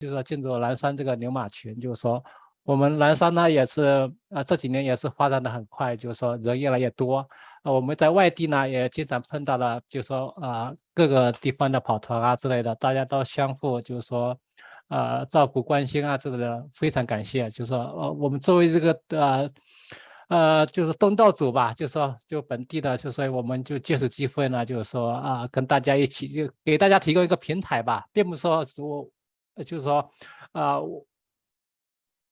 就是说进入蓝山这个牛马群，就是说我们蓝山呢也是这几年也是发展的很快，就是说人越来越多。我们在外地呢也经常碰到了，就是说各个地方的跑团啊之类的，大家都相互就是说照顾关心啊之类的，非常感谢。就是说我们作为这个就是东道主吧，就是说就本地的，就所以我们就借此机会呢，就是说跟大家一起就给大家提供一个平台吧，并不是说就是说我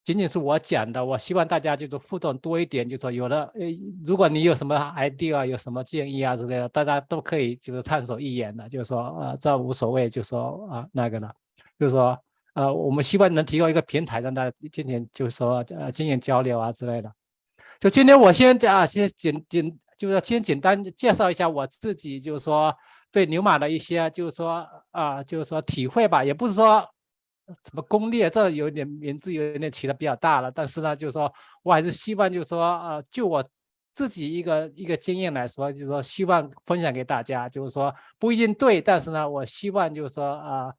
仅仅是我讲的，我希望大家就是互动多一点，就是说有的如果你有什么 idea 有什么建议啊之类的，大家都可以就是畅所欲言的，就是说这无所谓，就是说那个的，就是说我们希望能提供一个平台让大家进行就是说进行交流啊之类的。就今天我先就是先简单介绍一下我自己，就是说对牛马的一些就是说体会吧，也不是说什么攻略，这有点名字有点起的比较大了，但是呢，就是说我还是希望就是说就我自己一个经验来说，就是说希望分享给大家，就是说不一定对，但是呢，我希望就是说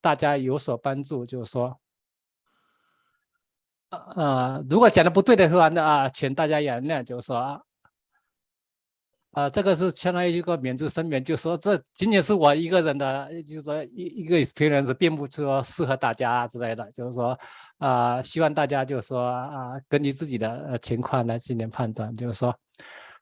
大家有所帮助，就是说。如果讲的不对的话，那请大家原谅，就是说这个是相当于一个免责声明，就说这仅仅是我一个人的，就是说一个 experience，并不说适合大家之类的，就是说希望大家就是说根据自己的情况来进行判断，就是说，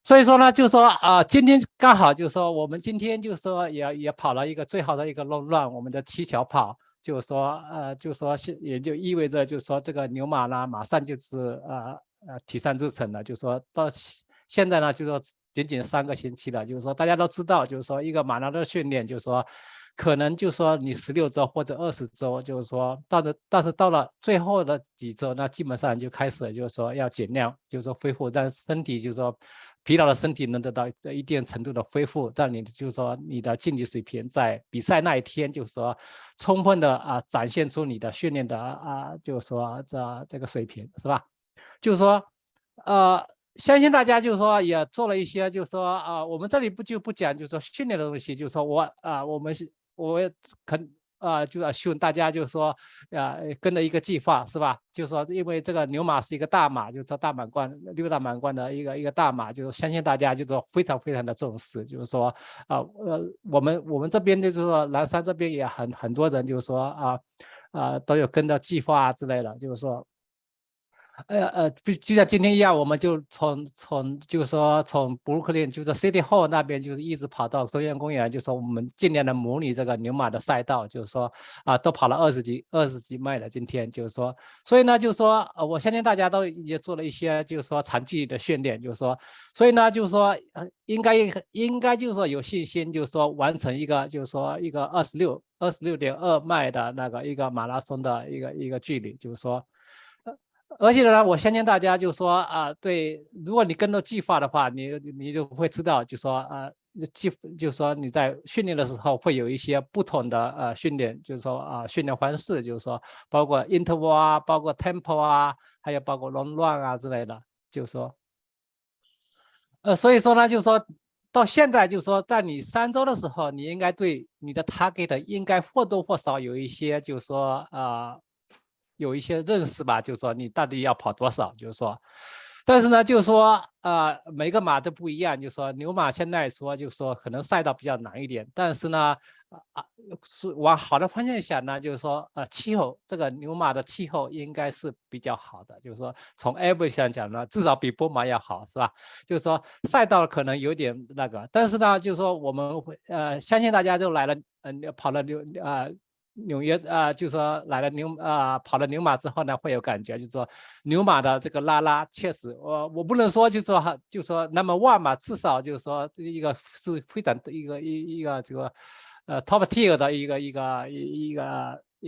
所以说呢，就是说今天刚好就是说我们今天就是说也跑了一个最好的一个 long run，我们的7小跑。就是说，就是说也就意味着，就是说这个牛马呢，马上就是提上日程了。就是说到现在呢，就是说仅仅3个星期了。就是说大家都知道，就是说一个马拉松训练，就是说可能就是说你16周或者20周，就是说但是到了最后的几周，那基本上就开始就是说要减量，就是说恢复，让身体就是说疲劳的身体能得到一定程度的恢复，让你就是说你的竞技水平在比赛那一天就是说充分的展现出你的训练的就是说这个水平是吧？就是说相信大家就是说也做了一些就是说我们这里不讲就是说训练的东西，就是说我就要希望大家就是说跟着一个计划是吧？就是说因为这个牛马是一个大马，就是说大满贯6大满贯的一个大马，就是相信大家就是说非常非常的重视，就是说我们这边就是说蓝山这边也很多人就是说都有跟着计划之类的，就是说。就像今天一样，我们就就是说从布鲁克林，就是 City Hall 那边，就是一直跑到中央公园，就说我们尽量的模拟这个牛马的赛道，就是说都跑了20几迈了。今天就是说，所以呢，就是说我相信大家都也做了一些，就是说长距离的训练，就是说，所以呢，就是说应该就是说有信心，就是说完成一个就是说一个26.2迈的那个一个马拉松的一个距离，就是说。而且呢，我相信大家就说对，如果你跟着计划的话，你就会知道，就说就是说你在训练的时候会有一些不同的训练，就是说训练方式，就是说包括 interval 包括 tempo 还有包括 long run 之类的，就是说所以说呢，就是说到现在，就是说在你3周的时候，你应该对你的 target 应该或多或少有一些，就是说有一些认识吧，就是说你到底要跑多少，就是说，但是呢，就是说每个马都不一样，就是说牛马现在说就是说可能赛道比较难一点，但是呢是往好的方向想呢，就是说气候这个牛马的气候应该是比较好的，就是说从 average 上讲呢，至少比波马要好，是吧？就是说赛道可能有点那个，但是呢，就是说我们会相信大家都来了，跑了纽约就是说来了跑了牛马之后呢，会有感觉，就是说牛马的这个拉确实，我不能说就是说No.1嘛，至少就是说这一个是非常一个这个top tier 的一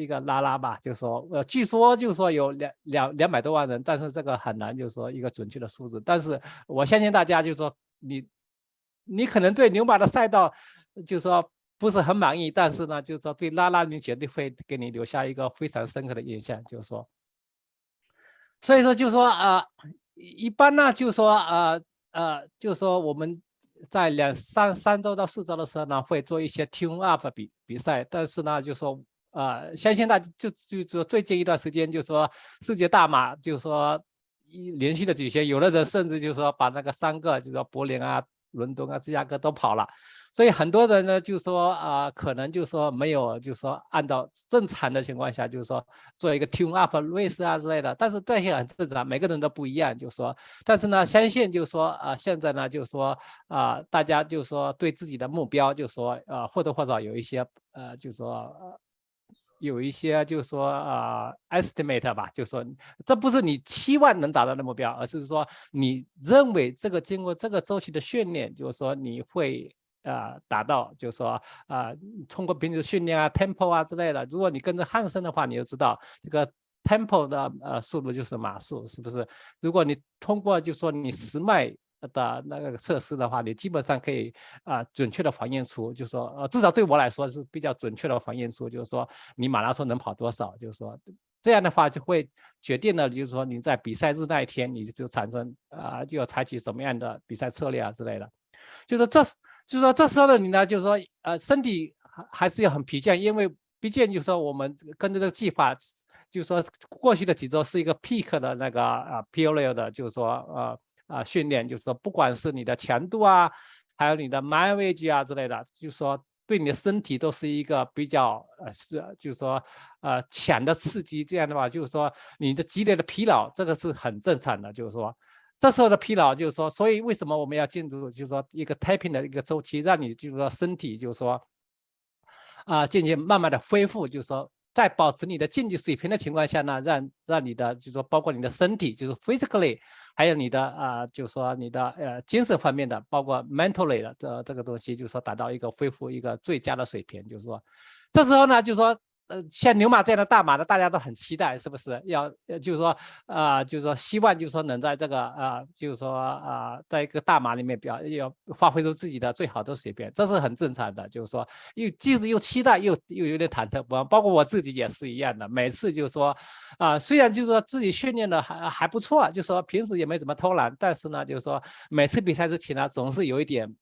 个拉吧，就是说据说就是说有200多万人，但是这个很难就是说一个准确的数字，但是我相信大家就是说你可能对牛马的赛道就是说不是很满意，但是呢，就是说对拉你绝对会给你留下一个非常深刻的印象，就是说，所以说就是说一般呢就是说就是说我们在3周到4周的时候呢，会做一些 tune up 比赛，但是呢，就是说相信大家就最近一段时间，就是说世界大马，就是说连续的举行，有的人甚至就是说把那个3个，就是说柏林啊、伦敦啊、芝加哥都跑了。所以很多人呢，就说可能就说没有，就说按照正常的情况下，就是说做一个 tune up race 啊之类的，但是这些很正常，每个人都不一样，就是说，但是呢，相信就是说现在呢，就是说大家就是说对自己的目标，就是说或多或少有一些就是说有一些就是说estimate 吧，就是说这不是你期望能达到的目标，而是说你认为这个经过这个周期的训练，就是说你会达到，就是说通过平时训练啊 tempo 啊之类的，如果你跟着汉森的话，你就知道这个 tempo 的速度就是码速，是不是？如果你通过就是说你时脉的那个测试的话，你基本上可以准确的还原出，就是说至少对我来说是比较准确的还原出，就是说你马拉松能跑多少，就是说这样的话就会决定了，就是说你在比赛日那一天你就产生就要采取什么样的比赛策略啊之类的，就是说这时候的你呢，就是说身体还是要很疲倦，因为毕竟就是说我们跟着这个计划，就是说过去的几周是一个 peak 的那个period 的，就是说训练，就是说不管是你的强度啊，还有你的 mileage 啊之类的，就是说对你的身体都是一个比较就是说强的刺激，这样的话就是说你的积累的疲劳，这个是很正常的，就是说。这时候的疲劳就是说，所以为什么我们要进入就是说一个 tapping 的一个周期，让你就是说身体就是说进行慢慢的恢复，就是说在保持你的竞技水平的情况下呢，让你的就是说包括你的身体就是 physically， 还有你的就是说你的精神方面的，包括 mentally 的这个东西，就是说达到一个恢复一个最佳的水平，就是说这时候呢，就是说。像牛马这样的大马的，大家都很期待，是不是？就是说，就是说，希望就是说能在这个就是说在一个大马里面要发挥出自己的最好的水平，这是很正常的。就是说，即使又期待又有点忐忑，包括我自己也是一样的。每次就是说，虽然就是说自己训练的还不错，就是说平时也没怎么偷懒，但是呢，就是说每次比赛之前呢，总是有一点。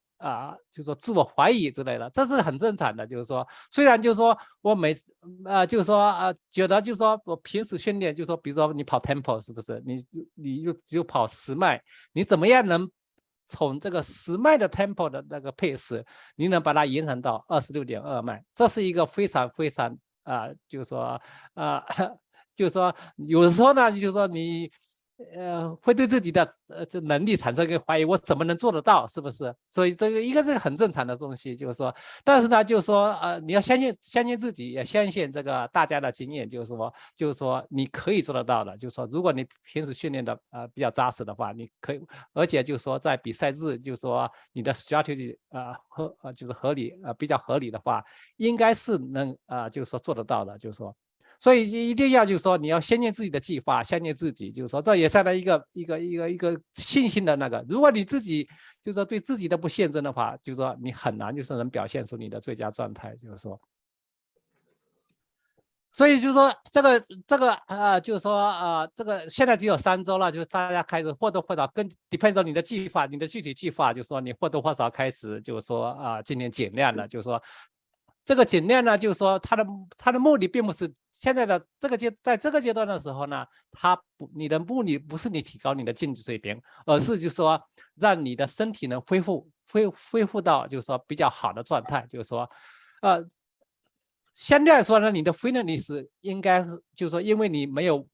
就是说自我怀疑之类的，这是很正常的。就是说，虽然就是说我就是说觉得就是说我平时训练，就是说，比如说你跑 tempo 是不是？你只有跑时迈，你怎么样能从这个时迈的 tempo 的那个 pace，你能把它延长到26.2迈？这是一个非常非常就是说就是说有的时候呢，就是说你。会对自己的这能力产生一个怀疑，我怎么能做得到？是不是？所以这个一个是很正常的东西，就是说，但是呢，就是说，你要相信自己，也相信这个大家的经验，就是说你可以做得到的。就是说，如果你平时训练的比较扎实的话，你可以，而且就是说在比赛日，就是说你的 strategy 就是比较合理的话，应该是能就是说做得到的，就是说。所以一定要就是说，你要相信自己的计划，相信自己，就是说这也是一个信心的那个。如果你自己就是说对自己都不信任的话，就是说你很难就是能表现出你的最佳状态，就是说。所以就是说这个就是说这个现在只有3周了，就是大家开始或多或少depend on 你的计划，你的具体计划，就是说你或多或少开始就是说今年减量了，就是说这个减量呢，就是说它的目的并不是现在的在这个阶段的时候呢，你的目的不是你提高你的竞技水平，而是就是说让你的身体能恢复到就是说比较好的状态，就是说相对来说呢，你的 fitness 应该就是说，因为你没有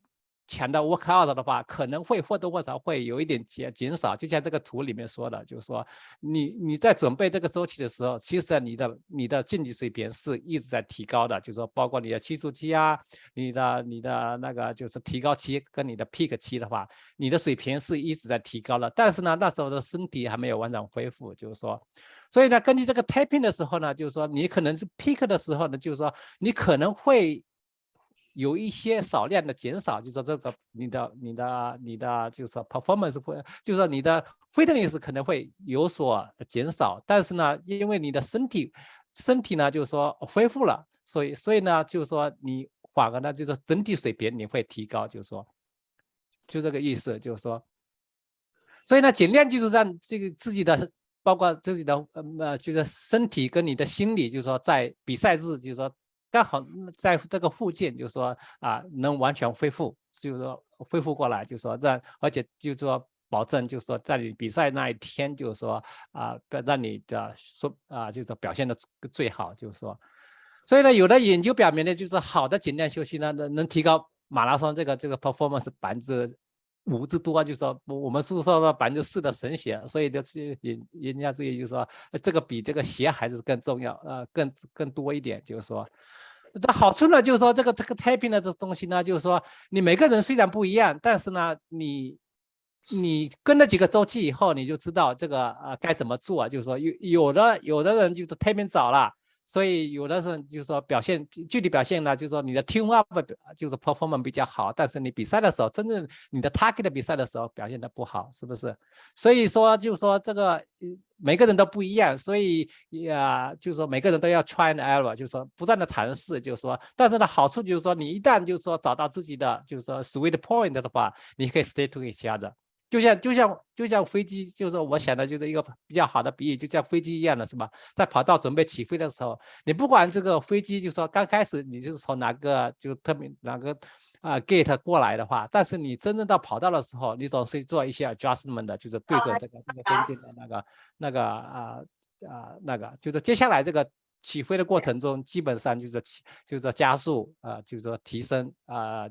强的 workout 的话，可能会或多或少会有一点减少。就像这个图里面说的，就是说你在准备这个周期的时候，其实你的竞技水平是一直在提高的，就是说包括你的基础期啊，你的那个就是提高期跟你的 peak 期的话，你的水平是一直在提高的。但是呢，那时候的身体还没有完全恢复，就是说。所以呢，根据这个 tapping 的时候呢，就是说你可能是 peak 的时候呢，就是说你可能会有一些少量的减少，就是说这个你的就是说 performance 会，就是说你的 fitness 可能会有所减少，但是呢，因为你的身体呢就是说恢复了，所以呢就是说你反而呢就是整体水平你会提高，就是说就这个意思，就是说。所以呢，尽量就是让这个自己的，包括自己的就是身体跟你的心理，就是说在比赛日，就是说刚好在这个附近，就是说能完全恢复，就是说恢复过来，就是说而且就是说保证，就是说在你比赛那一天，就是说让你的就是表现的最好，就是说。所以呢，有的研究表明呢，就是好的紧张休息呢，能提高马拉松这个 performance 5%之多，就是说我们是说到4%的神血，所以就是人家这个就是说，这个比这个血还是更重要，更多一点，就是说。这好处呢，就是说这个 typing 的东西呢，就是说你每个人虽然不一样，但是呢，你跟了几个周期以后，你就知道这个该怎么做，就是说有的人就是 typing 早了。所以有的时候就是说具体表现呢，就是说你的 tune up 就是 performance 比较好，但是你比赛的时候，真正你的 target 比赛的时候表现的不好，是不是？所以说就是说这个每个人都不一样，所以就是说每个人都要 try and error，就是说不断的尝试，就是说，但是呢好处就是说你一旦就是说找到自己的就是说 sweet point 的话，你可以 stay to each other。就像飞机，就是我想的就是一个比较好的比喻，就像飞机一样的是吧？在跑道准备起飞的时候，你不管这个飞机，就是说刚开始你就是从哪个gate 过来的话，但是你真正到跑道的时候，你总是做一些 adjustment 的，就是对准这个边境的那个，就是接下来这个起飞的过程中，基本上就是加速就是说提升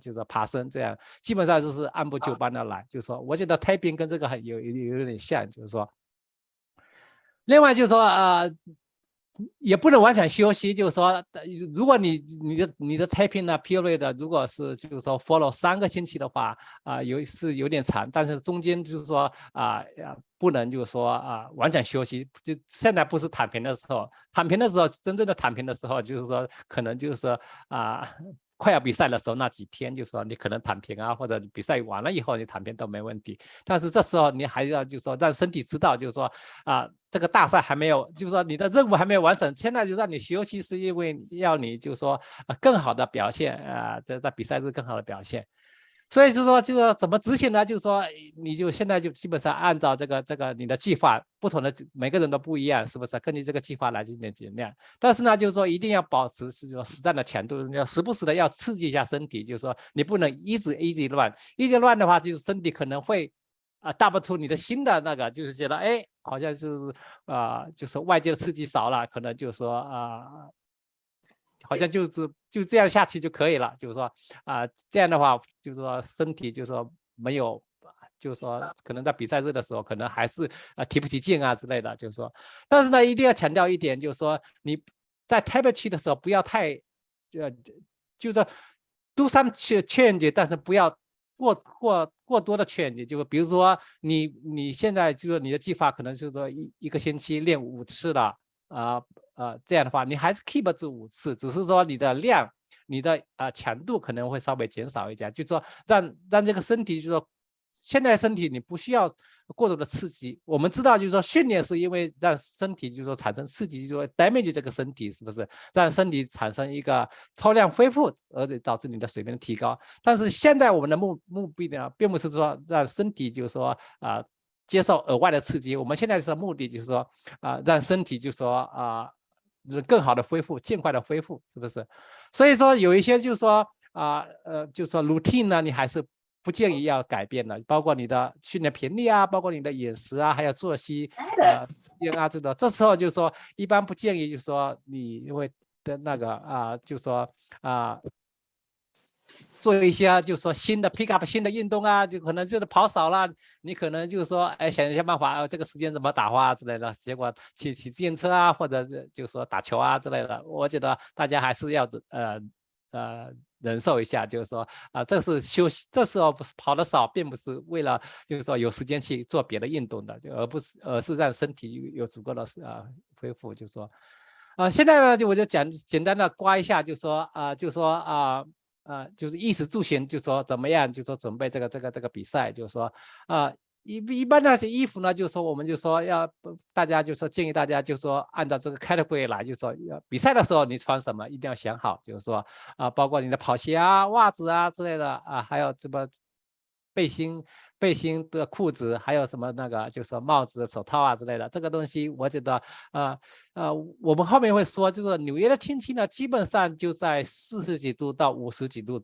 就是说爬升这样，基本上就是按部就班的来。就是说，我觉得 typing 跟这个有点像，就是说，另外就是说也不能完全休息，就是说，如果你的 typing 呢 period 如果是就是说 follow 3个星期的话有点长，但是中间就是说不能就是说完全休息，就现在不是躺平的时候，躺平的时候真正的躺平的时候就是说可能就是说快要比赛的时候那几天，就是说你可能躺平或者比赛完了以后你躺平都没问题。但是这时候你还要就是说让身体知道，就是说这个大赛还没有，就是说你的任务还没有完成，现在就让你休息，是因为要你就是说更好的表现在比赛日更好的表现。所以就是说，怎么执行呢？就是说，你就现在就基本上按照这个你的计划，不同的每个人都不一样，是不是？根据这个计划来进行减量。但是呢，就是说一定要保持是说实战的强度，要时不时的要刺激一下身体，就是说你不能一直乱，一直乱的话，就是身体可能会大不出你的新的那个，就是觉得好像就是就是外界刺激少了，可能就是说好像就这样下去就可以了，就是说这样的话，就是说身体就是说没有，就是说可能在比赛日的时候，可能还是提不起劲之类的，就是说，但是呢，一定要强调一点，就是说你在 table 期的时候不要太就是说 do some change，但是不要过多的 change，就比如说你现在就是你的计划可能是说一个星期练5次了这样的话，你还是 keep 住5次，只是说你的量、你的强度可能会稍微减少一点，就是说让这个身体，就是说现在身体你不需要过多的刺激。我们知道，就是说训练是因为让身体就是说产生刺激，就是说 damage 这个身体，是不是让身体产生一个超量恢复，而导致你的水平的提高？但是现在我们的目的呢，并不是说让身体就是说接受额外的刺激，我们现在的目的就是说让身体就是说更好的恢复，尽快的恢复，是不是？所以说有一些就是说就是说 routine 呢，你还是不建议要改变的，包括你的训练频率包括你的饮食还有作息这时候就是说一般不建议，就是说你会的那个就是说做一些就是说新的 pick up 新的运动就可能就是跑少了，你可能就是说想一下办法这个时间怎么打发之类的，结果骑自行车或者就是说打球之类的。我觉得大家还是要忍受一下，就是说这是休息，这时候不是跑得少，并不是为了就是说有时间去做别的运动的，而是让身体有足够的恢复，就是说现在呢我就简单的刮一下，就是说就是衣食住行，就是说怎么样，就是说准备这个比赛，就是说一般那些衣服呢，就是说我们就说大家就说建议大家就说按照这个 category 来，就是说比赛的时候你穿什么一定要想好，就是说包括你的跑鞋袜子之类的还有什么背心的裤子，还有什么那个就是说帽子、手套之类的，这个东西我觉得我们后面会说，就是纽约的天气呢，基本上就在40几度到50几度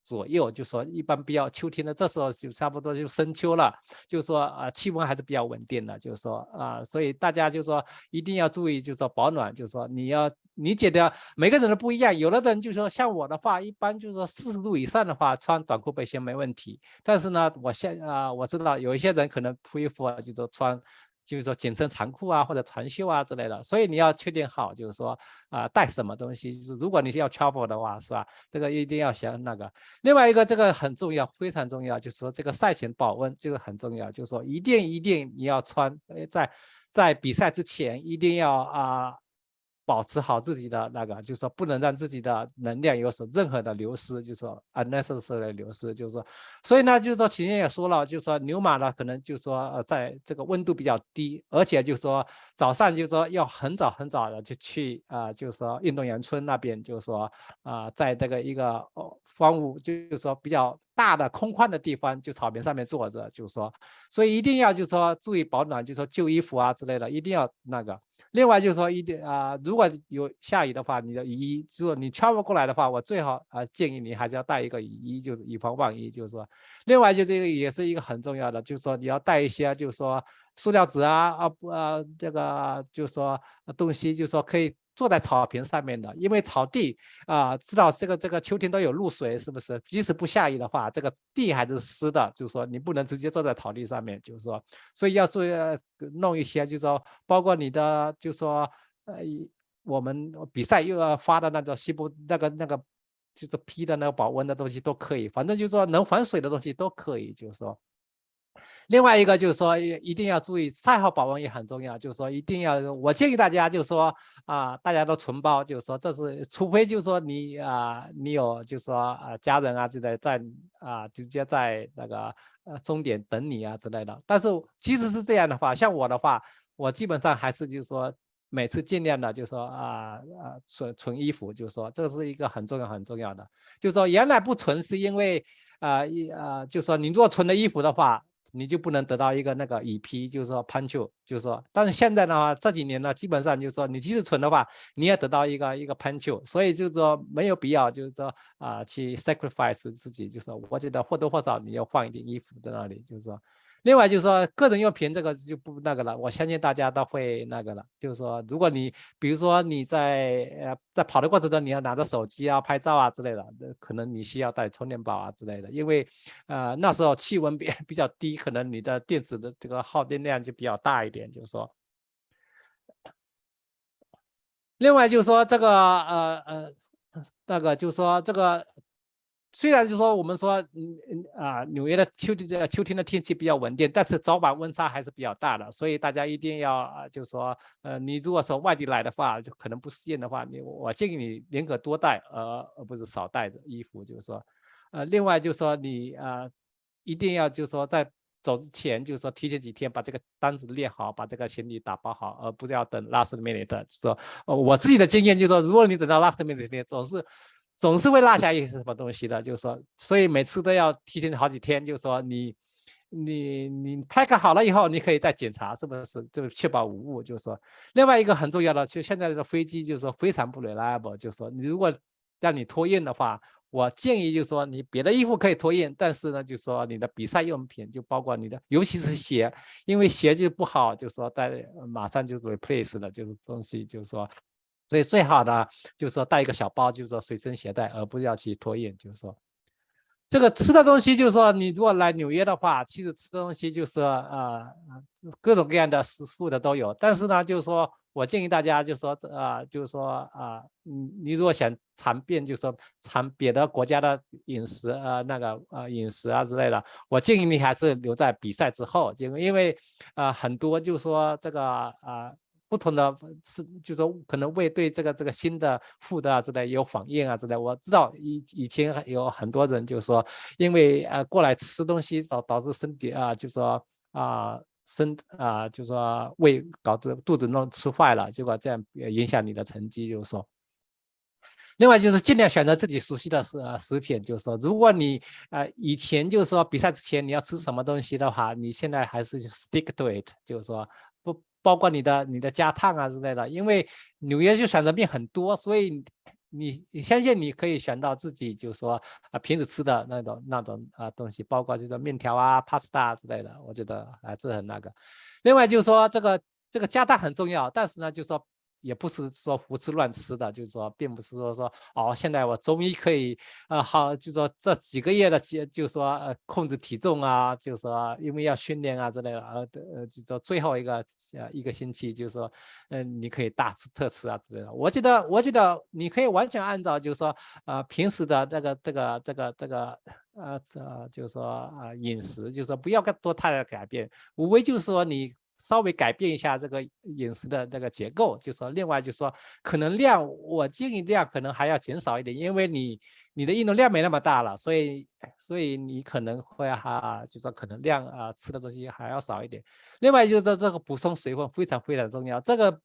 左右，就说一般比较秋天的这时候就差不多就深秋了，就是说气温还是比较稳定的，就是说所以大家就是说一定要注意，就是说保暖，就是说你觉得每个人都不一样，有的人就是说像我的话，一般就是说40度以上的话，穿短裤背心没问题，但是呢，我知道有一些人可能恢复就是说就是说紧身长裤啊或者长袖啊之类的，所以你要确定好，就是说带什么东西。就是如果你是要 travel 的话，是吧？这个一定要想那个。另外一个这个很重要，非常重要，就是说这个赛前保温这个很重要，就是说一定你要穿，在比赛之前一定要保持好自己的那个，就是说不能让自己的能量有所任何的流失，就是说 unnecessary 的流失，就是说，所以呢，就是说前面也说了，就是说牛马呢可能就是说在这个温度比较低，而且就是说早上就是说要很早的就去就是说运动员村那边，就是说在这个一个荒芜，就是说比较大的空旷的地方，就草坪上面坐着，就是说，所以一定要就是说注意保暖，就是说旧衣服啊之类的，一定要那个。另外就是说一定如果有下雨的话，你的雨衣，如果你 travel 过来的话，我最好建议你还是要带一个雨衣，就是以防万一，就是说。另外就这个也是一个很重要的，就是说你要带一些，就是说塑料纸这个就是说东西，就是说可以坐在草坪上面的，因为草地知道这个秋天都有露水，是不是？即使不下雨的话，这个地还是湿的，就是说你不能直接坐在草地上面，就是说，所以要注意弄一些，就是说包括你的，就是说我们比赛又要发的那个西部那个就是披的那个保温的东西都可以，反正就是说能防水的东西都可以，就是说。另外一个就是说，一定要注意赛后保温也很重要，就是说一定要，我建议大家就是说大家都存包，就是说这是除非就是说你有就是说家人之类在直接在那个终点等你之类的，但是即使是这样的话，像我的话，我基本上还是就是说每次尽量的就是说存衣服，就是说这是一个很重要的，就是说原来不存是因为就是说你如果存了衣服的话。你就不能得到一个那个雨披，就是说 poncho， 就是说，但是现在的话，这几年呢，基本上就是说，你即使存的话，你也得到一个poncho，所以就是说没有必要，就是说去 sacrifice 自己，就是说，我觉得或多或少你要换一点衣服在那里，就是说。另外就是说，个人用品这个就不那个了，我相信大家都会那个了。就是说，如果你比如说你在跑的过程中，你要拿着手机拍照之类的，可能你需要带充电宝之类的，因为那时候气温比较低，可能你的电池的这个耗电量就比较大一点，就是说。另外就是说这个那个就是说这个虽然就是说我们说纽约的秋天的天气比较稳定，但是早晚温差还是比较大的，所以大家一定要就是说你如果说外地来的话，就可能不适应的话，我建议你宁可多带而不是少带的衣服，就是说另外就是说你一定要就是说在走之前，就是说提前几天把这个单子列好，把这个行李打包好，而不是要等 last minute。说我自己的经验就是说，如果你等到 last minute，总是会落下一些什么东西的，就是说，所以每次都要提前好几天，就是说你 pack 好了以后，你可以再检查是不是，就确保无误。就是说，另外一个很重要的，就现在的飞机就是说非常不 reliable，就是说你如果让你托运的话。我建议就是说，你别的衣服可以托运，但是呢，就是说你的比赛用品就包括你的，尤其是鞋，因为鞋就不好，就是说马上就 replace 了，就是东西，就是说，所以最好的就是说带一个小包，就是说随身携带，而不是要去托运，就是说。这个吃的东西，就是说，你如果来纽约的话，其实吃的东西就是各种各样的食物的都有。但是呢，就是说我建议大家，就是说你如果想尝遍，就是说尝别的国家的饮食饮食之类的，我建议你还是留在比赛之后，因为很多就是说这个不同的就是说可能会对这个新的 food 之类有反应之类。我知道以前有很多人就是说，因为过来吃东西导致身体就是说就是说胃搞得肚子弄吃坏了，结果这样影响你的成绩，就是说。另外就是尽量选择自己熟悉的食品，就是说，如果你以前就是说比赛之前你要吃什么东西的话，你现在还是 stick to it，就是说包括你的加烫啊之类的，因为纽约就选择面很多，所以你相信你可以选到自己就是说平时吃的那种东西，包括就是面条啊、pasta 之类的，我觉得这很那个。另外就是说这个加蛋很重要，但是呢，就是说也不是说胡吃乱吃的，就是说并不是说哦，现在我终于可以好，就是说这几个月的就是说控制体重啊，就是说因为要训练啊之类的，就说最后一个星期，就是说你可以大吃特吃啊之类的。我觉得你可以完全按照就是说平时的就是说饮食，就是说不要多太的改变，无非就是说你稍微改变一下这个饮食的那个结构，就说另外就说可能量，我建议量可能还要减少一点，因为你的运动量没那么大了，所以你可能会就说可能量吃的东西还要少一点。另外就是说这个补充水分非常非常重要，这个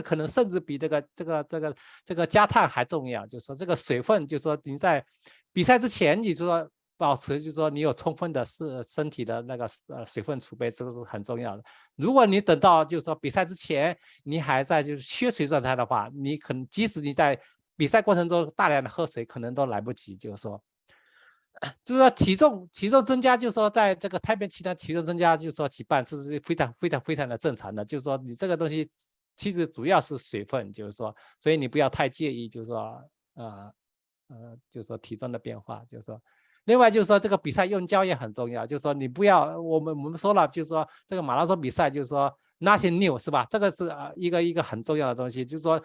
可能甚至比这个加碳还重要，就是说这个水分，就是说你在比赛之前，你就说保持，就是说你有充分的身体的那个水分储备，这个是很重要的。如果你等到就是说比赛之前，你还在就是缺水状态的话，你可能即使你在比赛过程中大量的喝水，可能都来不及，就是说。就是说体重增加，就是说在这个太平期呢，体重增加就是说几瓣，这是非常非常非常的正常的。就是说你这个东西其实主要是水分，就是说，所以你不要太介意，就是说就是说体重的变化，就是说。另外就是说这个比赛用胶也很重要，就是说你不要我们说了，就是说这个马拉松比赛就是说 nothing new 是吧？这个是一个很重要的东西，就是说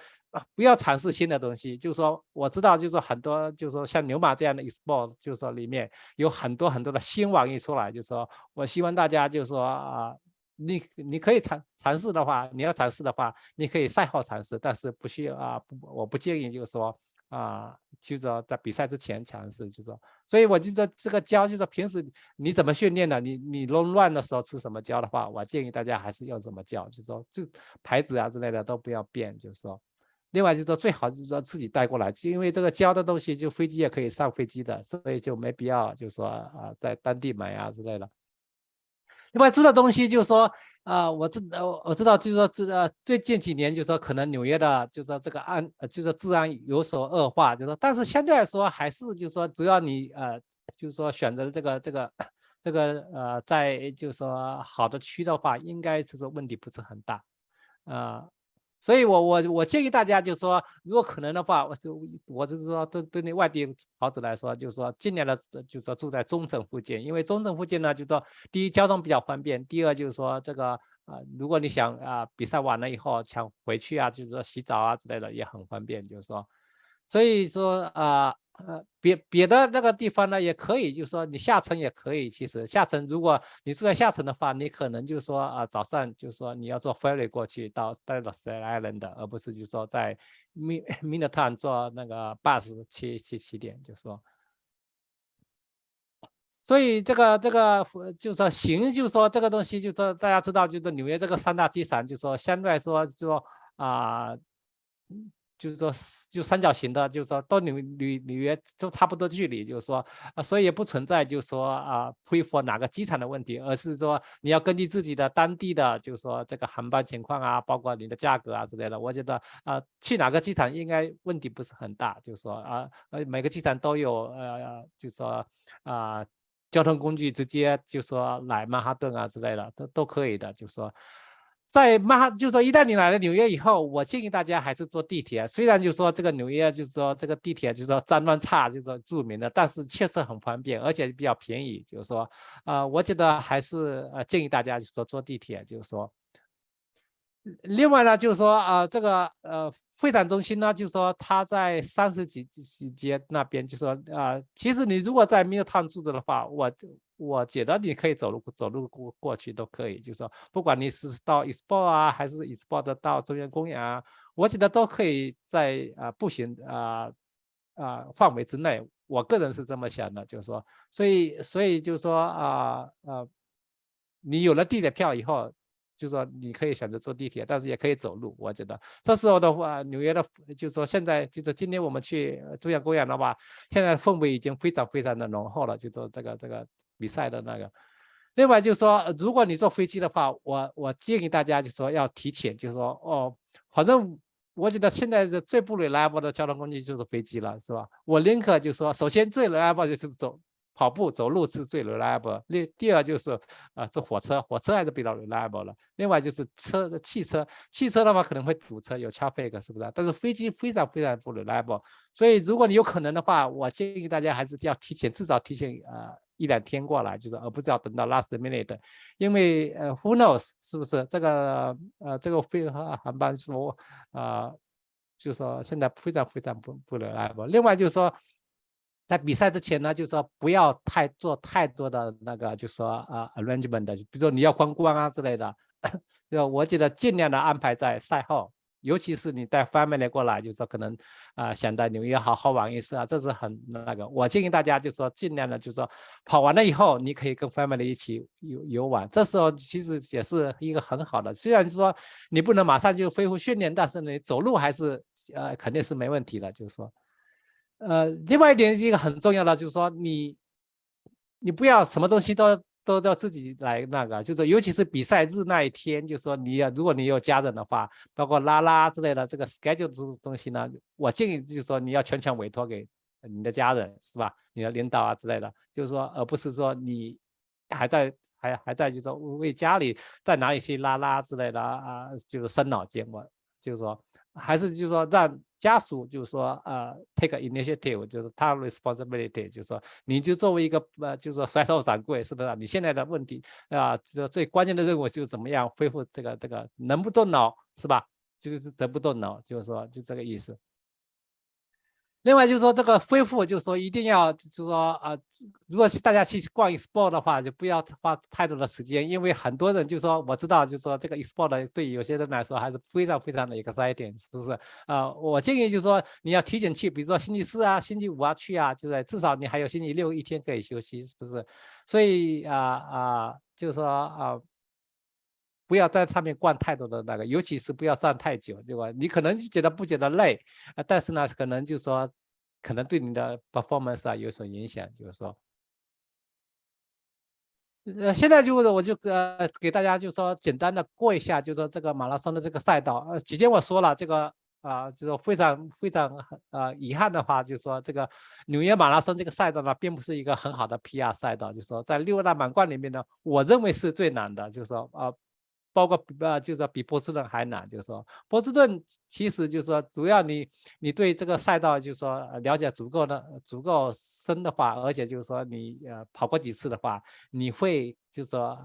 不要尝试新的东西。就是说我知道，就是说很多就是说像牛马这样的 e-sport，就是说里面有很多很多的新玩意出来，就是说我希望大家就是说你可以尝试的话，你要尝试的话，你可以赛后尝试，但是不需要我不建议就是说就是说在比赛之前尝试，就是说，所以我觉得这个胶就是说平时你怎么训练的，你弄乱的时候吃什么胶的话，我建议大家还是用什么胶，就是说这牌子啊之类的都不要变，就是说。另外就是说最好就是说自己带过来，因为这个胶的东西就飞机也可以上飞机的，所以就没必要就是说在当地买啊之类的。另外住的东西就是说，我知道，就是说最近几年就是说可能纽约的，就是说这个就是治安有所恶化，就是说，但是相对来说还是就是说，只要你就是说选择在就是说好的区的话，应该是说问题不是很大，啊、所以我建议大家就是说，如果可能的话，我就是说对那外地跑者来说，就是说尽量的，就是说住在中城附近，因为中城附近呢，就是说第一交通比较方便，第二就是说这个如果你想比赛完了以后想回去啊，就是说洗澡啊之类的也很方便，就是说，所以说别的那个地方呢也可以，就是说你下沉也可以。其实下沉，如果你住在下沉的话，你可能就是说早上就是说你要坐 ferry 过去到 Staten Island，而不是就是说在 Midtown 坐那个 bus 去起点，就是说。所以这个就是说行，就是说这个东西，就是说大家知道，就是纽约这个三大机场，就是说相对来说，就是说就是说就三角形的，就是说到纽约都差不多距离，就是说所以也不存在就是说prefer 哪个机场的问题，而是说你要根据自己的当地的就是说这个航班情况啊，包括你的价格啊之类的，我觉得去哪个机场应该问题不是很大，就是说每个机场都有就是说交通工具直接就说来曼哈顿啊之类的都可以的，就说在就说一旦你来了纽约以后，我建议大家还是坐地铁。虽然就说这个纽约就是说这个地铁就是说脏乱差就是说著名的，但是确实很方便，而且比较便宜。就是说我觉得还是建议大家就是说坐地铁，就是说。另外呢，就是说这个会展中心呢，就是说它在30几街那边，就是说其实你如果在 Midtown 住着的话，我觉得你可以走路过去都可以，就是说不管你是到 Export 还是 Export 到中央公园啊，我觉得都可以在步行范围之内，我个人是这么想的，就是说，所以就是说你有了地铁票以后。就是说你可以选择坐地铁，但是也可以走路。我觉得这时候的话，纽约的，就是说现在就是今天我们去中央公园的话，现在氛围已经非常非常的浓厚了。就说这个比赛的那个，另外就是说，如果你坐飞机的话，我建议大家就是说要提前，就是说反正我觉得现在的最不 reliable 的交通工具就是飞机了，是吧？我宁可就是说，首先最 reliable 就是跑步走路是最 reliable，第二就是坐火车，火车还是比较 reliable 了。另外就是汽车的话可能会堵车有 traffic 是不是？但是飞机非常非常不 reliable，所以如果你有可能的话，我建议大家还是要至少提前1-2天过来，就是而不是要等到 last minute，因为who knows 是不是这个航班说就是说现在非常非常不 reliable。另外就是说，在比赛之前呢，就是说不要做太多的那个，就是说arrangement 的，比如说你要观光啊之类的，就我觉得尽量的安排在赛后，尤其是你带 family 过来，就是说可能想在纽约好好玩一次啊，这是很那个。我建议大家就是说尽量的，就是说跑完了以后，你可以跟 family 一起游玩，这时候其实也是一个很好的。虽然说你不能马上就恢复训练，但是你走路还是肯定是没问题的，就是说。另外一点是一个很重要的，就是说你不要什么东西都要自己来那个，就是尤其是比赛日那一天，就是说如果你有家人的话，包括拉之类的这个 schedule 这种东西呢，我建议就是说你要全权委托给你的家人，是吧？你的领导啊之类的，就是说而不是说你还在就是说为家里在哪里去拉之类的就是伤脑筋。我就是说还是就是说让家属就是说take initiative， 就是他 responsibility， 就是说你就作为一个就是说甩手掌柜，是不是？你现在的问题这最关键的任务就是怎么样恢复这个能不动脑，是吧？就是则不动脑，就是说就这个意思。另外就是说这个恢复，就是说一定要就是说如果是大家去逛 expo 的话，就不要花太多的时间，因为很多人就说我知道，就是说这个 expo 的对有些人来说还是非常非常的 exciting，是不是？我建议就是说你要提前去，比如说星期四啊、星期五啊去啊，就是至少你还有星期六一天可以休息，是不是？所以就是说不要在上面逛太多的那个，尤其是不要站太久，对吧？你可能不觉得累但是呢，可能就是说，可能对你的 performance 有所影响，就是说。现在我就给大家就说简单的过一下，就说这个马拉松的这个赛道。之前我说了这个就是非常非常遗憾的话，就是说这个纽约马拉松这个赛道呢，并不是一个很好的 PR 赛道，就是说在6大满贯里面呢，我认为是最难的，就是说包括就是说比波士顿还难，就是说波士顿其实就是说主要你对这个赛道就是说了解足够深的话，而且就是说你跑过几次的话，你会就是说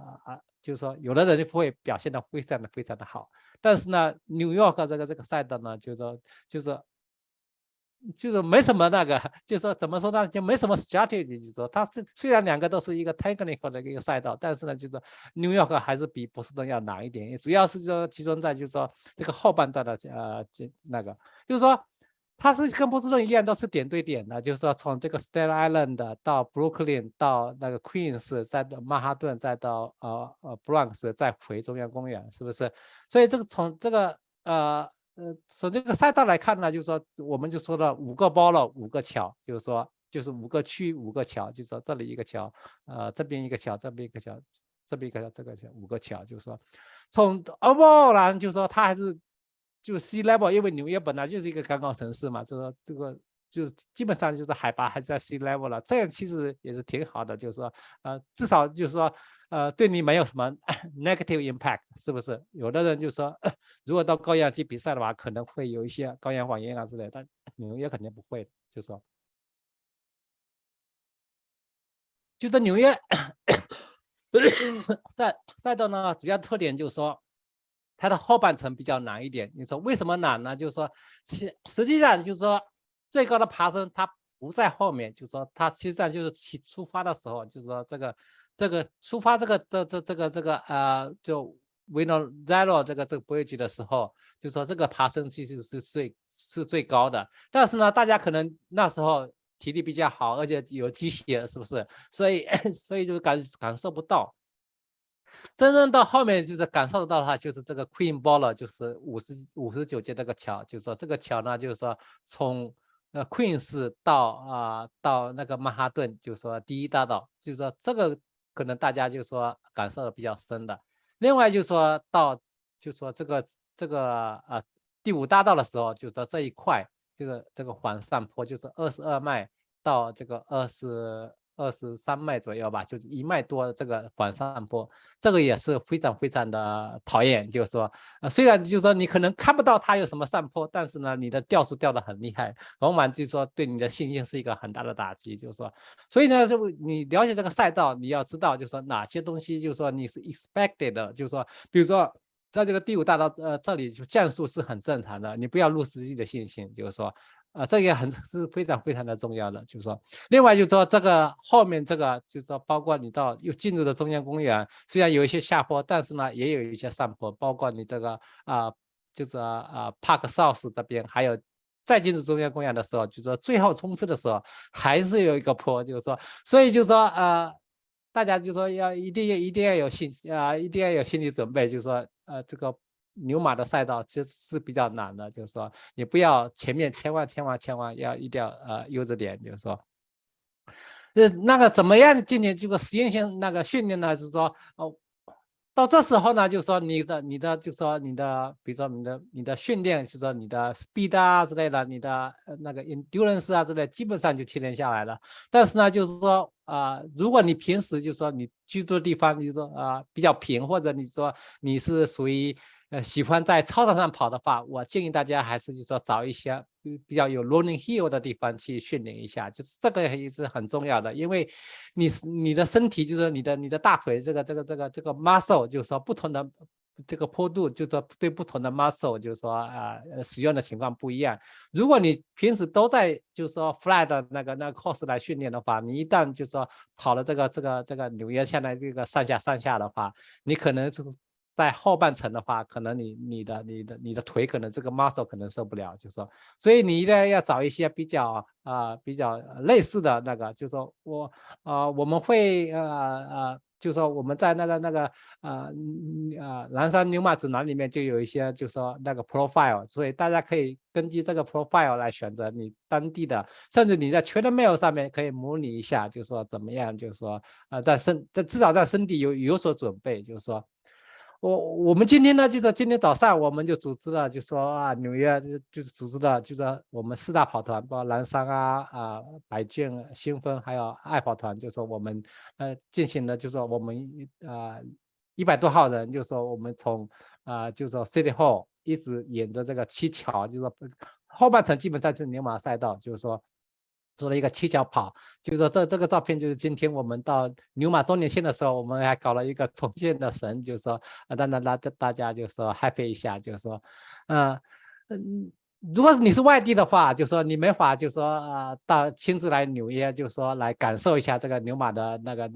就是说有的人会表现得非常的非常的好，但是呢，纽约这个赛道呢，就是没什么那个，就是说怎么说呢，就没什么 strategy，就是说它虽然两个都是一个 technical 的一个赛道，但是呢，就是纽约还是比波士顿要难一点，主要是说集中在就是说这个后半段的那个，就是说它是跟波士顿一样都是点对点的，就是说从这个 Staten Island 到 Brooklyn 到那个 Queens， 再到曼哈顿，再到Bronx， 再回中央公园，是不是？所以这个从这个从这个赛道来看呢，就是说我们就说了5个包了5个桥，就是说就是5个区5个桥，就是说这里一个桥，这边一个桥，这边一个桥，这边一个这个桥5个桥，就是说从 overall 呢，就是说它还是就 sea level， 因为纽约本来就是一个刚刚城市嘛，就是说这个就基本上就是海拔还在 sea level 了，这样其实也是挺好的，就是说至少就是说对你没有什么negative impact， 是不是？有的人就说如果到高阳去比赛的话，可能会有一些高阳反应啊之类的，但纽约肯定不会，就说纽约赛道呢，主要特点就是说它的后半程比较难一点。你说为什么难呢？就是说实际上就是说最高的爬升它不在后面，就是说它实际上就是出发的时候，就是说这个出发这个就 Vino Zero 这个bridge 的时候，就说这个爬升其实是最高的。但是呢，大家可能那时候体力比较好，而且有机械，是不是？所以所以就感受不到。真正到后面就是感受得到的话，就是这个 Queen Baller， 就是59阶这个桥，就是说这个桥呢，就是说从Queens 到那个曼哈顿，就是说第1大道，就是说这个可能大家就说感受的比较深的。另外就说到就说这个第5大道的时候，就说这一块这个缓上坡就是22迈到这个23迈左右吧，就是1迈多的这个缓上坡，这个也是非常非常的讨厌。就是说，虽然就是说你可能看不到它有什么上坡，但是呢，你的掉速掉的很厉害，往往就是说对你的信心是一个很大的打击。就是说，所以呢，就你了解这个赛道，你要知道就是说哪些东西就是说你是 expected 的，就是说，比如说。在这个第5大道，这里就降速是很正常的，你不要入实际的信心，就是说，这个是非常非常的重要的，就是说，另外就是说这个后面这个就是说，包括你到又进入的中央公园，虽然有一些下坡，但是呢也有一些上坡，包括你这个就是Park South 这边，还有再进入中央公园的时候，就是说最后冲刺的时候还是有一个坡，就是说，所以就是说大家就说一定要有一定要有心理准备，就是说这个牛马的赛道其实是比较难的，就是说你不要前面千万一定要悠着点，就是说。那个怎么样进行这个实验性那个训练呢？就是说到这时候呢，就是说你的就是说比如说你的训练，就是说你的 speed 啊之类的，你的那个 endurance 啊之类，基本上就提炼下来了。但是呢，就是说如果你平时就是说你居住的地方，就是说比较平，或者你说你是属于喜欢在操场上跑的话，我建议大家还是就是说找一些比较有 rolling hill 的地方去训练一下，就是这个也是很重要的，因为你的身体就是你的大腿这个 muscle， 就是说不同的这个坡度，就是说对不同的 muscle， 就是说使用的情况不一样。如果你平时都在就是说 flat 的那个course 来训练的话，你一旦就是说跑了这个纽约现在这个上下的话，你可能就在后半程的话，可能你的腿可能这个 muscle 可能受不了，就是说，所以你一定要找一些比较类似的那个，就是说我们会就是说我们在那个蓝山牛马指南里面就有一些就是说那个 profile， 所以大家可以根据这个 profile 来选择你当地的，甚至你在 treadmill 上面可以模拟一下，就是说怎么样，就是说至少在身体有所准备，就是说。我们今天呢，就是今天早上我们就组织了，就说纽约就是组织了，就是我们4大跑团，包括蓝山百骏、新风还有爱跑团，就说我们进行了，就说我们100多号人，就说我们从就说 City Hall 一直沿着这个7桥，就说后半程基本上是牛马赛道，就是说。做了一个7角跑，就是说这个照片就是今天我们到牛马周年庆的时候，我们还搞了一个重现的神，就是说让大家就是说 happy 一下，就是说如果你是外地的话，就说你没法就说到亲自来纽约，就说来感受一下这个牛马的那个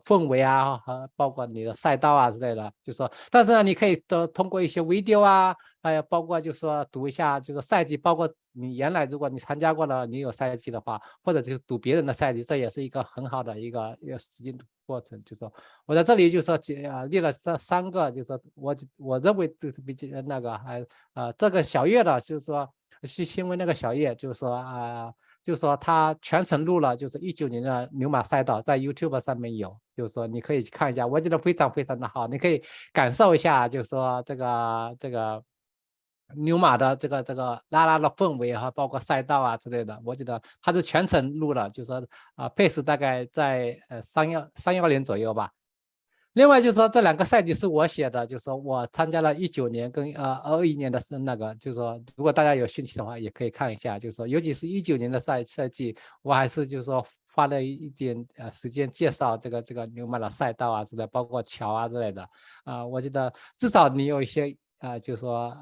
氛围啊，和包括你的赛道啊之类的，就说但是呢，你可以通过一些 video 啊，还有包括就说读一下这个赛季，包括你原来如果你参加过了，你有赛季的话，或者就是读别人的赛季，这也是一个很好的一个实践过程。就说我在这里就说列了这3个，就说我认为这比较那个这个小叶的，就是说去新闻那个小叶，就是说就是说他全程录了，就是19年的牛马赛道，在 YouTube 上面有，就是说你可以看一下，我觉得非常非常的好，你可以感受一下，就是说这个牛马的这个拉的氛围啊，包括赛道啊之类的，我觉得他是全程录了，就是说pace 大概在310左右吧。另外就是说这2个赛季是我写的，就是说我参加了19年跟21年的那个，就是说如果大家有兴趣的话，也可以看一下，就是说尤其是19年的赛季，我还是就是说花了一点时间介绍这个牛马的赛道啊之类，包括桥啊之类的我觉得至少你有一些就是说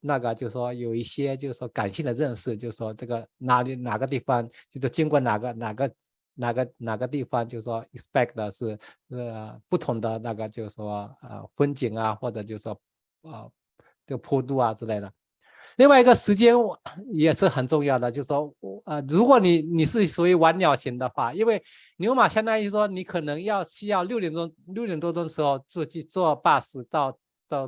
那个就是说有一些就是说感性的认识，就是说这个哪个地方就是经过哪个地方，就是说 expect 的是不同的那个就是说风景啊，或者就是说这个坡度啊之类的。另外一个时间也是很重要的，就是说如果你是属于晚鸟型的话，因为牛马相当于说你可能需要6点多钟的时候自己坐 bus 到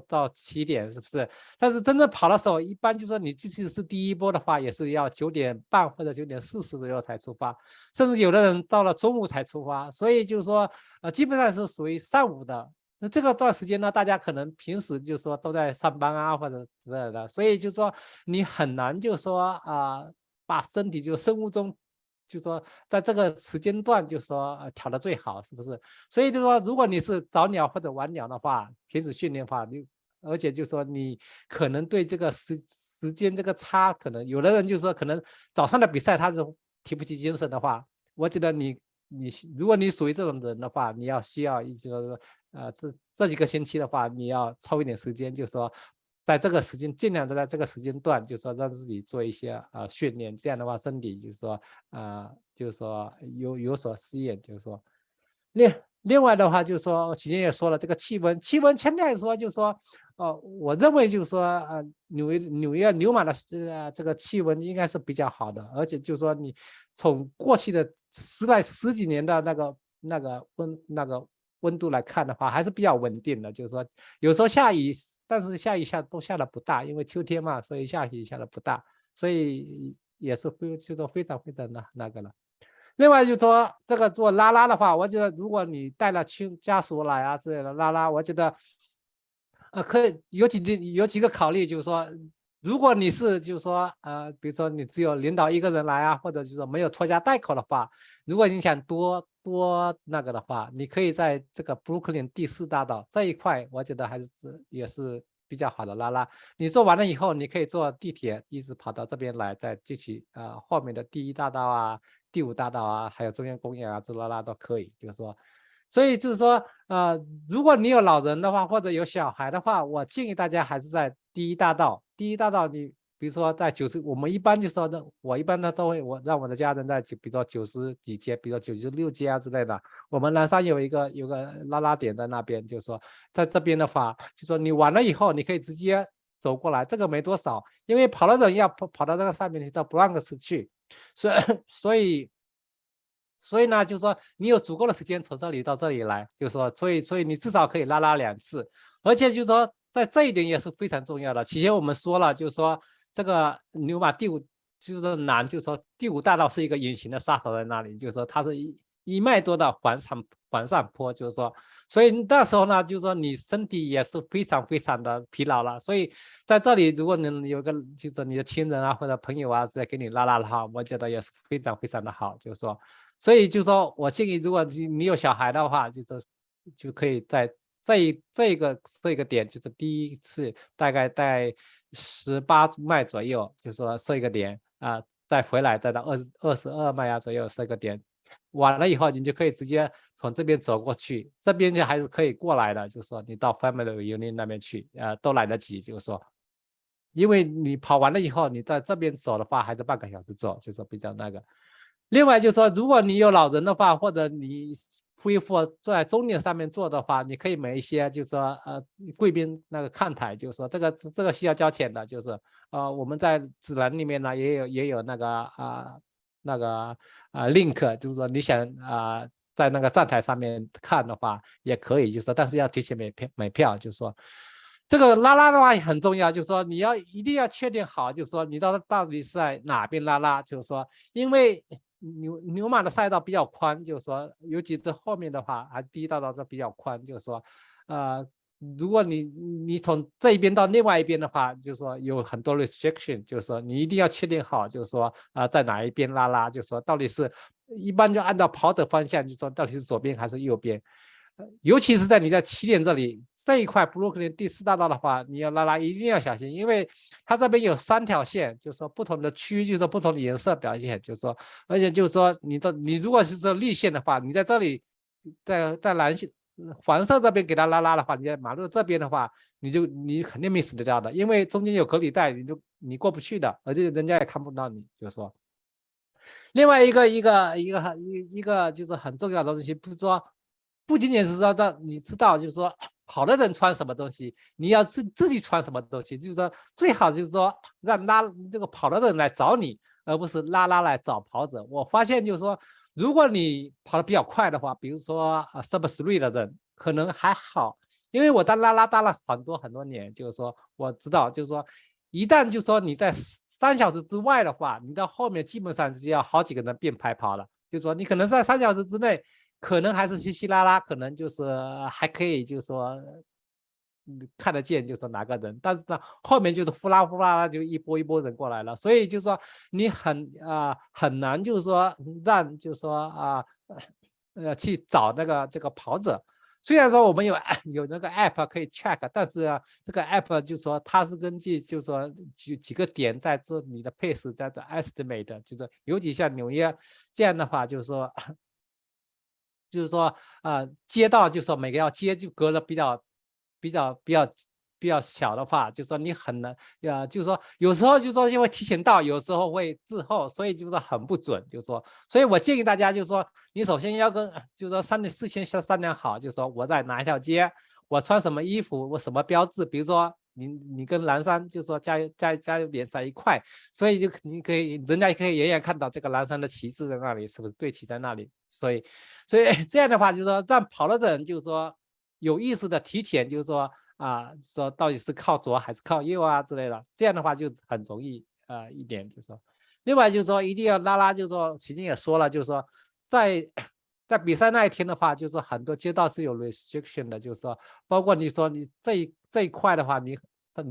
到起点，是不是？但是真正跑的时候，一般就说你即使是第一波的话，也是要9点半或者9点40左右才出发，甚至有的人到了中午才出发，所以就是说基本上是属于上午的。那这个段时间呢，大家可能平时就说都在上班啊或者之类的，所以就说你很难就说把身体就生物钟就说在这个时间段就说调的最好，是不是？所以就说如果你是早鸟或者晚鸟的话，平时训练的话，而且就说你可能对这个时间这个差，可能有的人就说可能早上的比赛他是提不起精神的话，我觉得你如果你属于这种人的话，你需要就是这几个星期的话，你要抽一点时间，就是说在这个时间尽量的在这个时间段，就是说让自己做一些训练，这样的话身体就是说就是说有所适应，就是说另外的话就是说，之前也说了这个气温现在说就是说我认为就是说纽约牛马的这个气温应该是比较好的，而且就是说你从过去的十几年的那个温度来看的话，还是比较稳定的。就是说有时候下雨，但是下雨都下的不大，因为秋天嘛，所以下雨下的不大，所以也是就是非常非常的那个了。另外就是说这个做拉拉的话，我觉得如果你带了家属来啊之类的拉拉，我觉得可以有几个考虑，就是说，如果你是就是说比如说你只有领导一个人来啊，或者就是说没有拖家带口的话，如果你想多那个的话，你可以在这个 Brooklyn 第4大道这一块，我觉得也是比较好的拉拉。你做完了以后，你可以坐地铁一直跑到这边来，再继续后面的第1大道啊、第5大道啊，还有中央公园啊，这拉拉都可以，就是说。所以就是说，如果你有老人的话，或者有小孩的话，我建议大家还是在第1大道。第1大道，你比如说在我们一般就说的，我一般呢都会让我的家人在比如说90几街，比如说96街啊之类的。我们南山有个拉拉点在那边，就是说在这边的话，就说你完了以后，你可以直接走过来，这个没多少，因为跑的人要跑到这个上面到 Bronx 去，所以呢，就是说你有足够的时间从这里到这里来，就是说，所以你至少可以拉2次，而且就是说，在这一点也是非常重要的。之前我们说了，就是说这个牛马就是南，就是说第5大道是一个隐形的杀手在那里，就是说它是1迈多的缓上坡，就是说，所以那时候呢，就是说你身体也是非常非常的疲劳了。所以在这里，如果你有个就是你的亲人啊或者朋友啊在给你拉的话，我觉得也是非常非常的好，就是说。所以就说我建议，如果你有小孩的话，就可以在这个点，就是第一次大概在18迈左右，就是说设一个点再回来再到22迈左右设一个点，完了以后你就可以直接从这边走过去，这边就还是可以过来的，就是说你到 Family Reunion 那边去都来得及，就是说。因为你跑完了以后，你在这边走的话，还是半个小时走，就是说比较那个。另外就是说，如果你有老人的话，或者你恢复在终点上面坐的话，你可以买一些，就是说贵宾那个看台，就是说这个需要交钱的，就是我们在指南里面呢也有那个link， 就是说你想在那个站台上面看的话也可以，就是说但是要提前买票，就是说。这个拉的话也很重要，就是说你一定要确定好，就是说你到底是在哪边拉，就是说，因为牛马的赛道比较宽，就是说，尤其是后面的话，第1大道都比较宽，就是说，如果你从这一边到另外一边的话，就是说有很多 restriction， 就是说你一定要确定好，就是说在哪一边拉，就是说到底是一般就按照跑者方向，就说到底是左边还是右边。尤其是你在起点这一块 Brooklyn 第4大道的话，你要拉一定要小心，因为它这边有3条线，就是说不同的区，就是说不同的颜色表现，就是说，而且就是说你如果是说绿线的话，你在这里在蓝线黄色这边给它拉的话，你在马路这边的话，你肯定miss得掉的，因为中间有隔离带，你过不去的，而且人家也看不到你，就是说。另外一个就是很重要的东西，不是说不仅仅是说你知道，就是说跑的人穿什么东西，你要自己穿什么东西，就是说最好就是说让这个跑的人来找你，而不是拉来找跑者。我发现就是说，如果你跑得比较快的话，比如说sub 3的人可能还好，因为我当拉拉搭了很多年，就是说我知道，就是说一旦就是说你在3小时之外的话，你到后面基本上是要好几个人并排跑了，就是说你可能在3小时之内，可能还是稀稀拉拉，可能就是还可以，就是说看得见就是哪个人，但是呢后面就是呼啦呼啦就一波一波人过来了，所以就是说你很难就是说让就是说去找那个这个跑者。虽然说我们有那个 app 可以 check， 但是这个 app 就是说它是根据就是说几个点在做你的 pace 在做 estimate， 就是尤其像纽约这样的话，就是说街道就是说每个要街就隔了比较小的话，就是说你很难就是说有时候就是说因为提前到，有时候会滞后，所以就是说很不准，就是说，所以我建议大家就是说，你首先要跟就是说事先商量好，就是说我在哪一条街，我穿什么衣服，我什么标志，比如说你跟蓝山就是说加油点在一块，所以你可以人家可以远远看到这个蓝山的旗帜在那里，是不是对齐在那里？所以这样的话就是说让跑了的人就是说有意识的提前就是说说到底是靠左还是靠右啊之类的，这样的话就很容易一点，就是说，另外就是说一定要拉，就是说曲靖也说了，就是说在比赛那一天的话，就是很多街道是有 restriction 的，就是说包括你说你这一块的话，你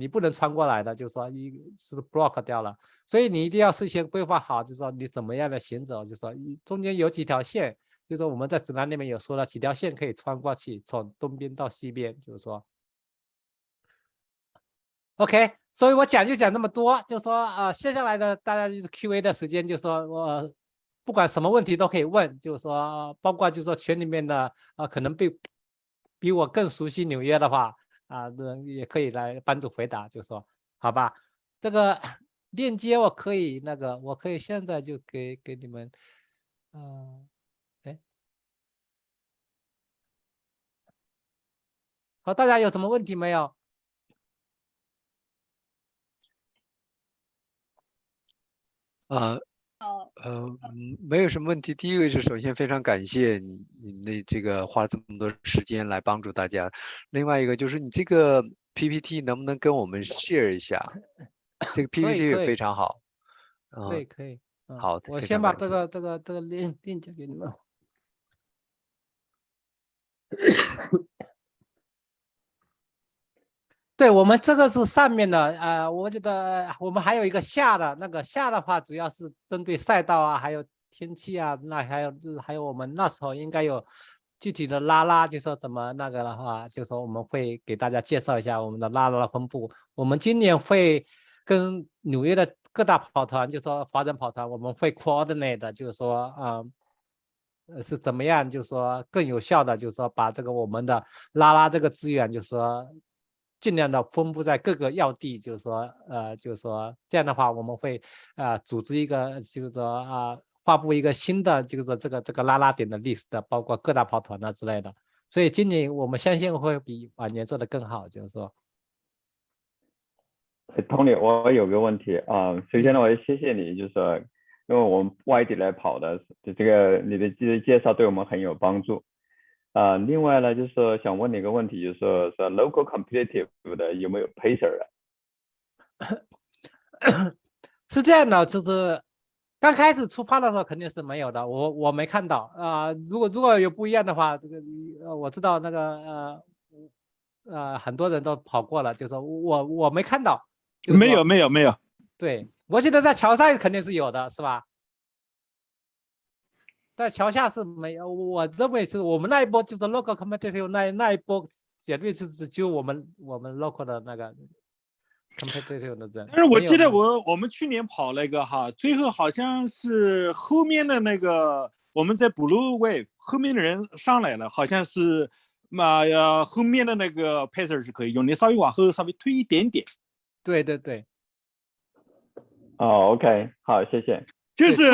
不能穿过来的，就是说是 block 掉了，所以你一定要事先规划好，就是说你怎么样的行走，就是说中间有几条线，就是说我们在指南那边有说了几条线可以穿过去，从东边到西边，就是说。OK，所以我讲就讲这么多，就说接下来的大家就是 Q&A 的时间，就说我不管什么问题都可以问，就是说包括就是说群里面的可能比我更熟悉纽约的话人也可以来帮助回答，就说好吧，这个链接我可以我可以现在就给你们，好，大家有什么问题没有？没有什么问题。第一个是首先非常感谢你那这个花这么多时间来帮助大家。另外一个就是你这个 PPT 能不能跟我们 share 一下？这个 PPT 也非常好。可以，好，我非常感谢。先把这个链接给你们。对，我们这个是上面的，我觉得我们还有一个下的下的话，主要是针对赛道还有天气那还有我们那时候应该有具体的拉，就说怎么那个的话，就说我们会给大家介绍一下我们的拉的分布。我们今年会跟纽约的各大跑团，就说华人跑团，我们会 coordinate，就是说是怎么样，就是说更有效的，就是说把这个我们的拉这个资源，就是说尽量的分布在各个要地，就是说这样的话，我们会组织一个，就是说发布一个新的，就是说这个拉点的 list，包括各大跑团之类的。所以今年我们相信会比往年做的更好，就是说。Tony，我有个问题首先呢，我要谢谢你，就是说因为我们外地来跑的，这个你的介绍对我们很有帮助。另外呢，就是说想问你一个问题，就是说 local competitive 的有没有 pacer 是这样的，就是刚开始出发的时候肯定是没有的，我没看到如果有不一样的话，这个我知道那个很多人都跑过了，就是我没看到。没有。对，我记得在桥上肯定是有的，是吧？在桥下是没有，我认为是我们那一波就是 local competitive 那一波，绝对是只有我们 local 的那个 competitive 的人。但是我记得我们去年跑那个最后好像是后面的那个我们在 Blue Wave 后面的人上来了，好像是后面的那个 pacer 是可以用，你稍微往后稍微推一点点。对。OK， 好，谢谢。就是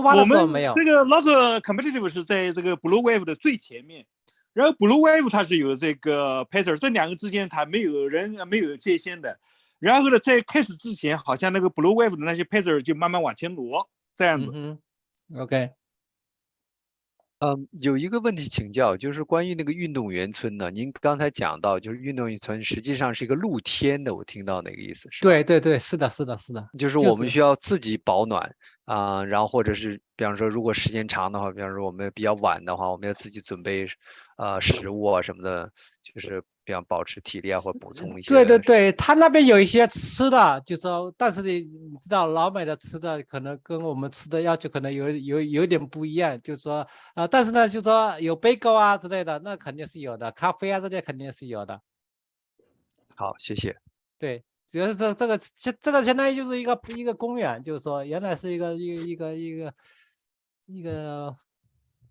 我们这个 local competitive 是在这个 Blue Wave 的最前面，然后 Blue Wave 它是有这个 pacer， 这两个之间它没有界限的。然后呢，在开始之前，好像那个 Blue Wave 的那些 pacer 就慢慢往前挪，这样子。OK。有一个问题请教，就是关于那个运动员村呢，您刚才讲到，就是运动员村实际上是一个露天的，我听到那个意思是吧？对对对，是的，是的，是的，就是我们需要自己保暖然后或者是比方说如果时间长的话，比方说我们比较晚的话，我们要自己准备食物啊什么的，就是比方保持体力啊，或补充一些。对对对，他那边有一些吃的，就说，但是你知道老美的吃的可能跟我们吃的要求可能有点不一样，就是说但是呢，就说有贝果啊之类的，那肯定是有的，咖啡啊这些肯定是有的。好，谢谢。对，主要是这个相当于就是一个公园，就是说原来是一个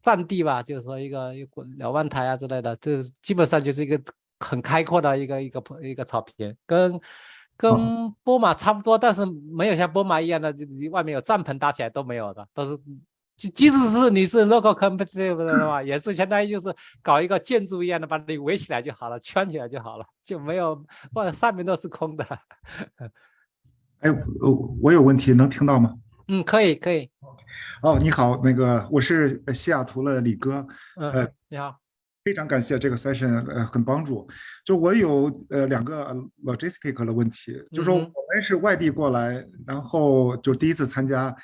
占地吧，就是说一个瞭望台啊之类的，这基本上就是一个很开阔的一个草坪，跟波马差不多，但是没有像波马一样的，外面有帐篷搭起来都没有的，都是。即使是你是 local company 的话，也是相当于就是搞一个建筑一样的，把你围起来就好了，圈起来就好了，就没有，上面都是空的。哎，我有问题，能听到吗？可以可以。哦，你好，那个我是西雅图的李哥，你好。非常感谢这个 session，很帮助。就我有2个 logistic 的问题，就是说我们是外地过来，然后就第一次参加。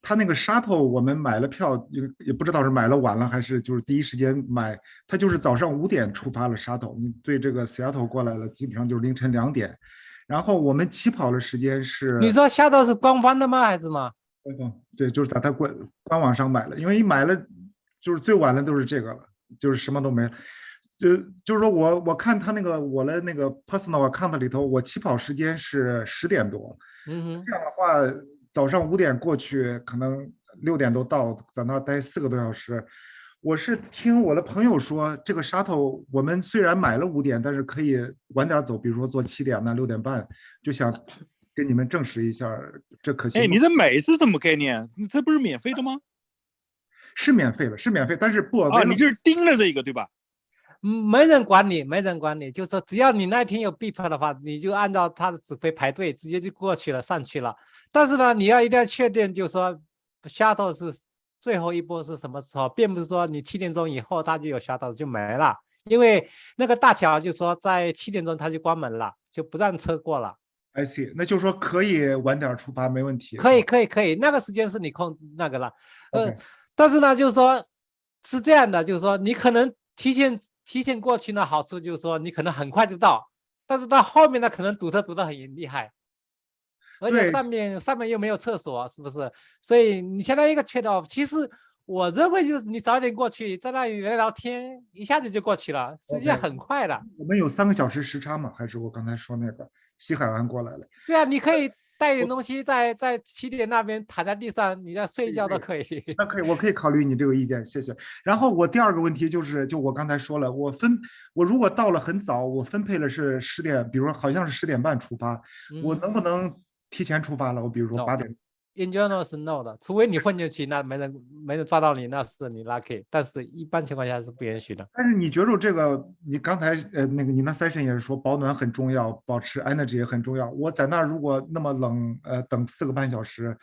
他那个 shuttle 我们买了票，也不知道是买了晚了还是就是第一时间买。他就是早上5点出发了 shuttle，你对这个 Seattle 过来了，基本上就是凌晨2点。然后我们起跑的时间是，你说shuttle是官方的吗？还是什么？官方，对，就是在他官网上买了，因为一买了就是最晚的都是这个了，就是什么都没了。就是说我看他那个我的那个 personal account 里头，我起跑时间是10点多，这样的话早上5点过去，可能6点都到，在那儿待4个多小时。我是听我的朋友说，这个 shuttle 我们虽然买了5点，但是可以晚点走，比如说坐7点呢、6点半，就想跟你们证实一下，这可行吗？哎，你这买是什么概念？这不是免费的吗？是免费的，是免费，但是不你就是盯了这个对吧？没人管你，没人管你，就是说只要你那天有 beep 的话，你就按照他的指挥排队，直接就过去了，上去了。但是呢，你一定要确定，就是说 shuttle 是最后一波是什么时候，并不是说你7点钟以后它就有 shuttle 就没了，因为那个大桥就说在7点钟它就关门了，就不让车过了。I see， 那就是说可以晚点出发，没问题。可以，那个时间是你控那个了。Okay. 但是呢，就是说是这样的，就是说你可能提前过去呢，好处就是说你可能很快就到，但是到后面呢，可能堵车堵得很厉害，而且上面又没有厕所，是不是？所以你相当于一个trade off。其实我认为就是你早点过去，在那里聊聊天，一下子就过去了，时间很快的。我们有3个小时时差吗？还是我刚才说那个西海岸过来了？对啊，你可以带点东西在起点那边躺在地上，你在睡觉都可以。那可以，我可以考虑你这个意见，谢谢。然后我第2个问题就是，就我刚才说了，我如果到了很早，我分配了是10点，比如说好像是10点半出发，我能不能提前出发了？我比如说8点。In general 是 no 的，除非你混进去，那没人抓到你，那是你 lucky。但是一般情况下是不允许的。但是你觉得这个，你刚才那个你那 session 也是说保暖很重要，保持 energy 也很重要。我在那儿如果那么冷，等4个半小时，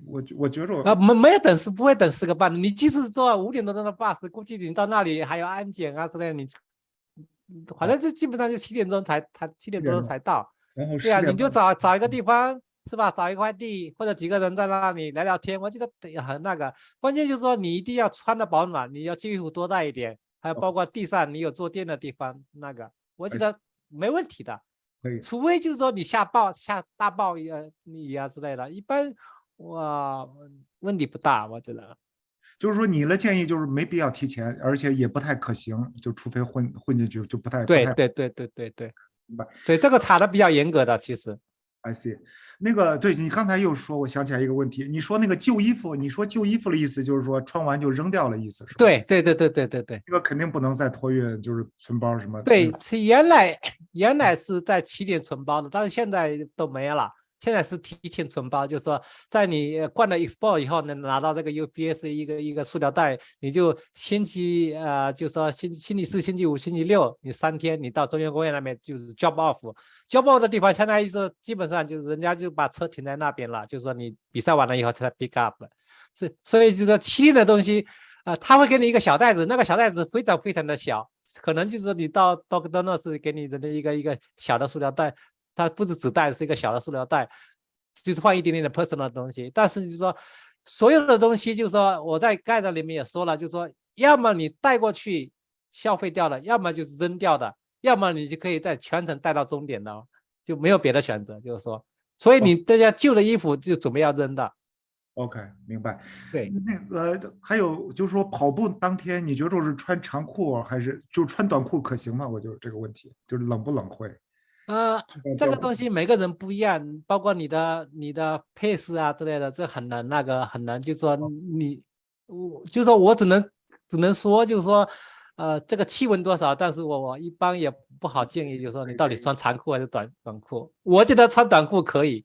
我觉着没有等，是不会等4个半的。你即使坐5点多钟的 bus，估计你到那里还有安检啊之类的，你反正就基本上就7点钟7点多钟才到。然后对啊，你就找一个地方。是吧？找一块地或者几个人在那里聊聊天，我记得很那个。关键就是说你一定要穿的保暖，你要衣服多带一点，还有包括地上你有坐垫的地方，那个我觉得没问题的。除非就是说你下大暴雨啊之类的，一般问题不大，我觉得。就是说你的建议就是没必要提前，而且也不太可行，就除非混进去就不太。对，明白。对，这个查的比较严格的，其实。I see， 那个对你刚才又说，我想起来一个问题，你说那个旧衣服，你说旧衣服的意思就是说穿完就扔掉的意思是吧？对，这个肯定不能再托运，就是存包什么。对，原来是在起点存包的，但是现在都没了。现在是提前存包，就是说在你灌了 export 以后，能拿到这个 UPS 一个塑料袋，你就就是说星期4、星期5、星期6，你3天你到中央公园那边就是 drop off 的地方，相当于说基本上就是人家就把车停在那边了，就是说你比赛完了以后才 pick up 了。所以就说7天的东西，他会给你一个小袋子，那个小袋子非常非常的小，可能就是你到 McDonald's 给你的一个小的塑料袋，它不是纸袋，是一个小的塑料袋，就是放一点点的 personal 的东西。但是就是说，所有的东西就是说我在概念里面也说了，就是说，要么你带过去消费掉了，要么就是扔掉的，要么你就可以在全程带到终点的，就没有别的选择，就是说，所以你大家旧的衣服就准备要扔的。OK，明白。对，那还有就是说跑步当天，你觉得是穿长裤还是就穿短裤可行吗？我就这个问题，就是冷不冷会？这个东西每个人不一样，包括你的pace 啊之类的，这很难很难，就是说就是说我只能说，就是说，这个气温多少，但是我一般也不好建议，就是说你到底穿长裤还是短裤。我觉得穿短裤可以，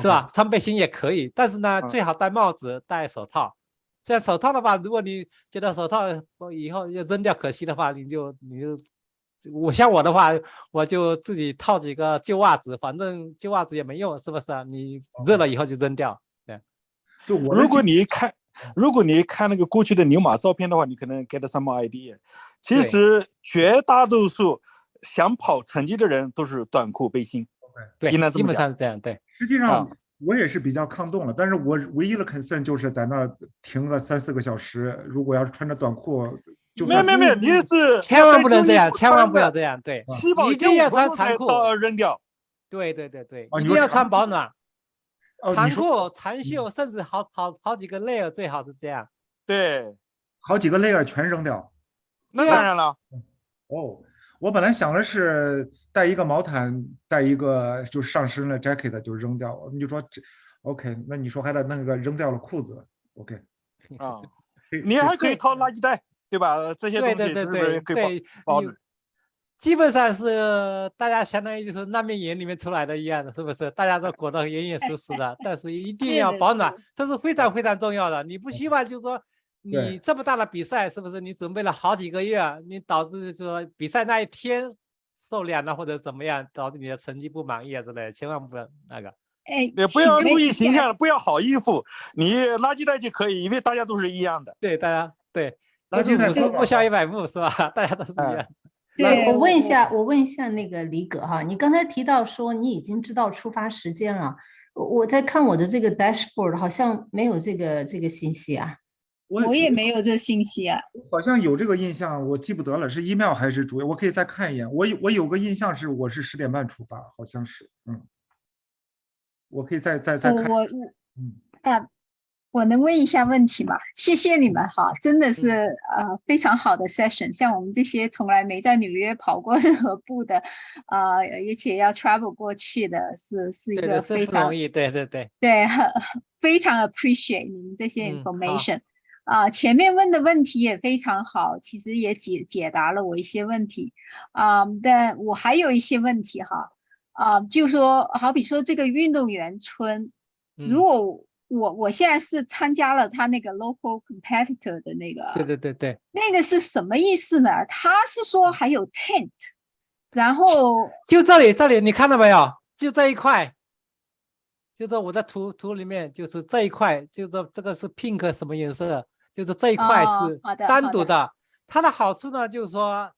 是吧？穿背心也可以，但是呢，最好戴帽子、戴手套。这样手套的话，如果你觉得手套以后要扔掉可惜的话，你就像我的话，我就自己套几个旧袜子，反正旧袜子也没用，是不是啊？你热了以后就扔掉。对，如果你看那个过去的牛马照片的话，你可能 get some idea。其实绝大多数想跑成绩的人都是短裤背心。对，基本上是这样。对，实际上我也是比较抗冻了，但是我唯一的 concern 就是在那儿停了3-4个小时，如果要是穿着短裤。没有，你是千万不能这样，千万不要这样，对，一定要穿长裤，扔掉。对，一定要穿保暖，长裤、长袖，甚至好几个 layer， 最好是这样。对，好几个 layer 全扔掉。那当然了。我本来想的是带一个毛毯，带一个就上身的 jacket 就扔掉。你就说 OK， 那你说还得那个扔掉了裤子 ，OK。你还可以套垃圾袋。对吧？这些东西是不是可以保暖？基本上是大家相当于就是难民营里面出来的一样的，是不是？大家都裹得严严实实的，但是一定要保暖，这是非常非常重要的。你不希望就是说你这么大的比赛，是不是？你准备了好几个月，你导致说比赛那一天受凉了或者怎么样，导致你的成绩不满意啊之类的，千万不要那个。也不要注意形象，不要好衣服，你垃圾袋就可以，因为大家都是一样的。对，大家对。就是50步笑100步是吧？大家都是一样。对，我问一下那个李葛哈，你刚才提到说你已经知道出发时间了，我在看我的这个 dashboard 好像没有这个信息啊。我也没有这信息啊。好像有这个印象，我记不得了，是email还是主页？我可以再看一眼。我有个印象是我是10点半出发，好像是，我可以再看。我能问一下问题吗？谢谢你们哈，真的是非常好的 session。像我们这些从来没在纽约跑过任何步的，而且要 travel 过去的，是一个非常不容易，对，非常 appreciate 你们这些 information。前面问的问题也非常好，其实也解答了我一些问题。但我还有一些问题哈，就说好比说这个运动员村，如果我现在是参加了他那个 local competitor 的那个，对，那个是什么意思呢？他是说还有 tent， 然后就这里你看到没有？就这一块，就是我在图里面，就是这一块，就是这个是 pink 什么颜色？就是这一块是单独的。它的好处呢，就是说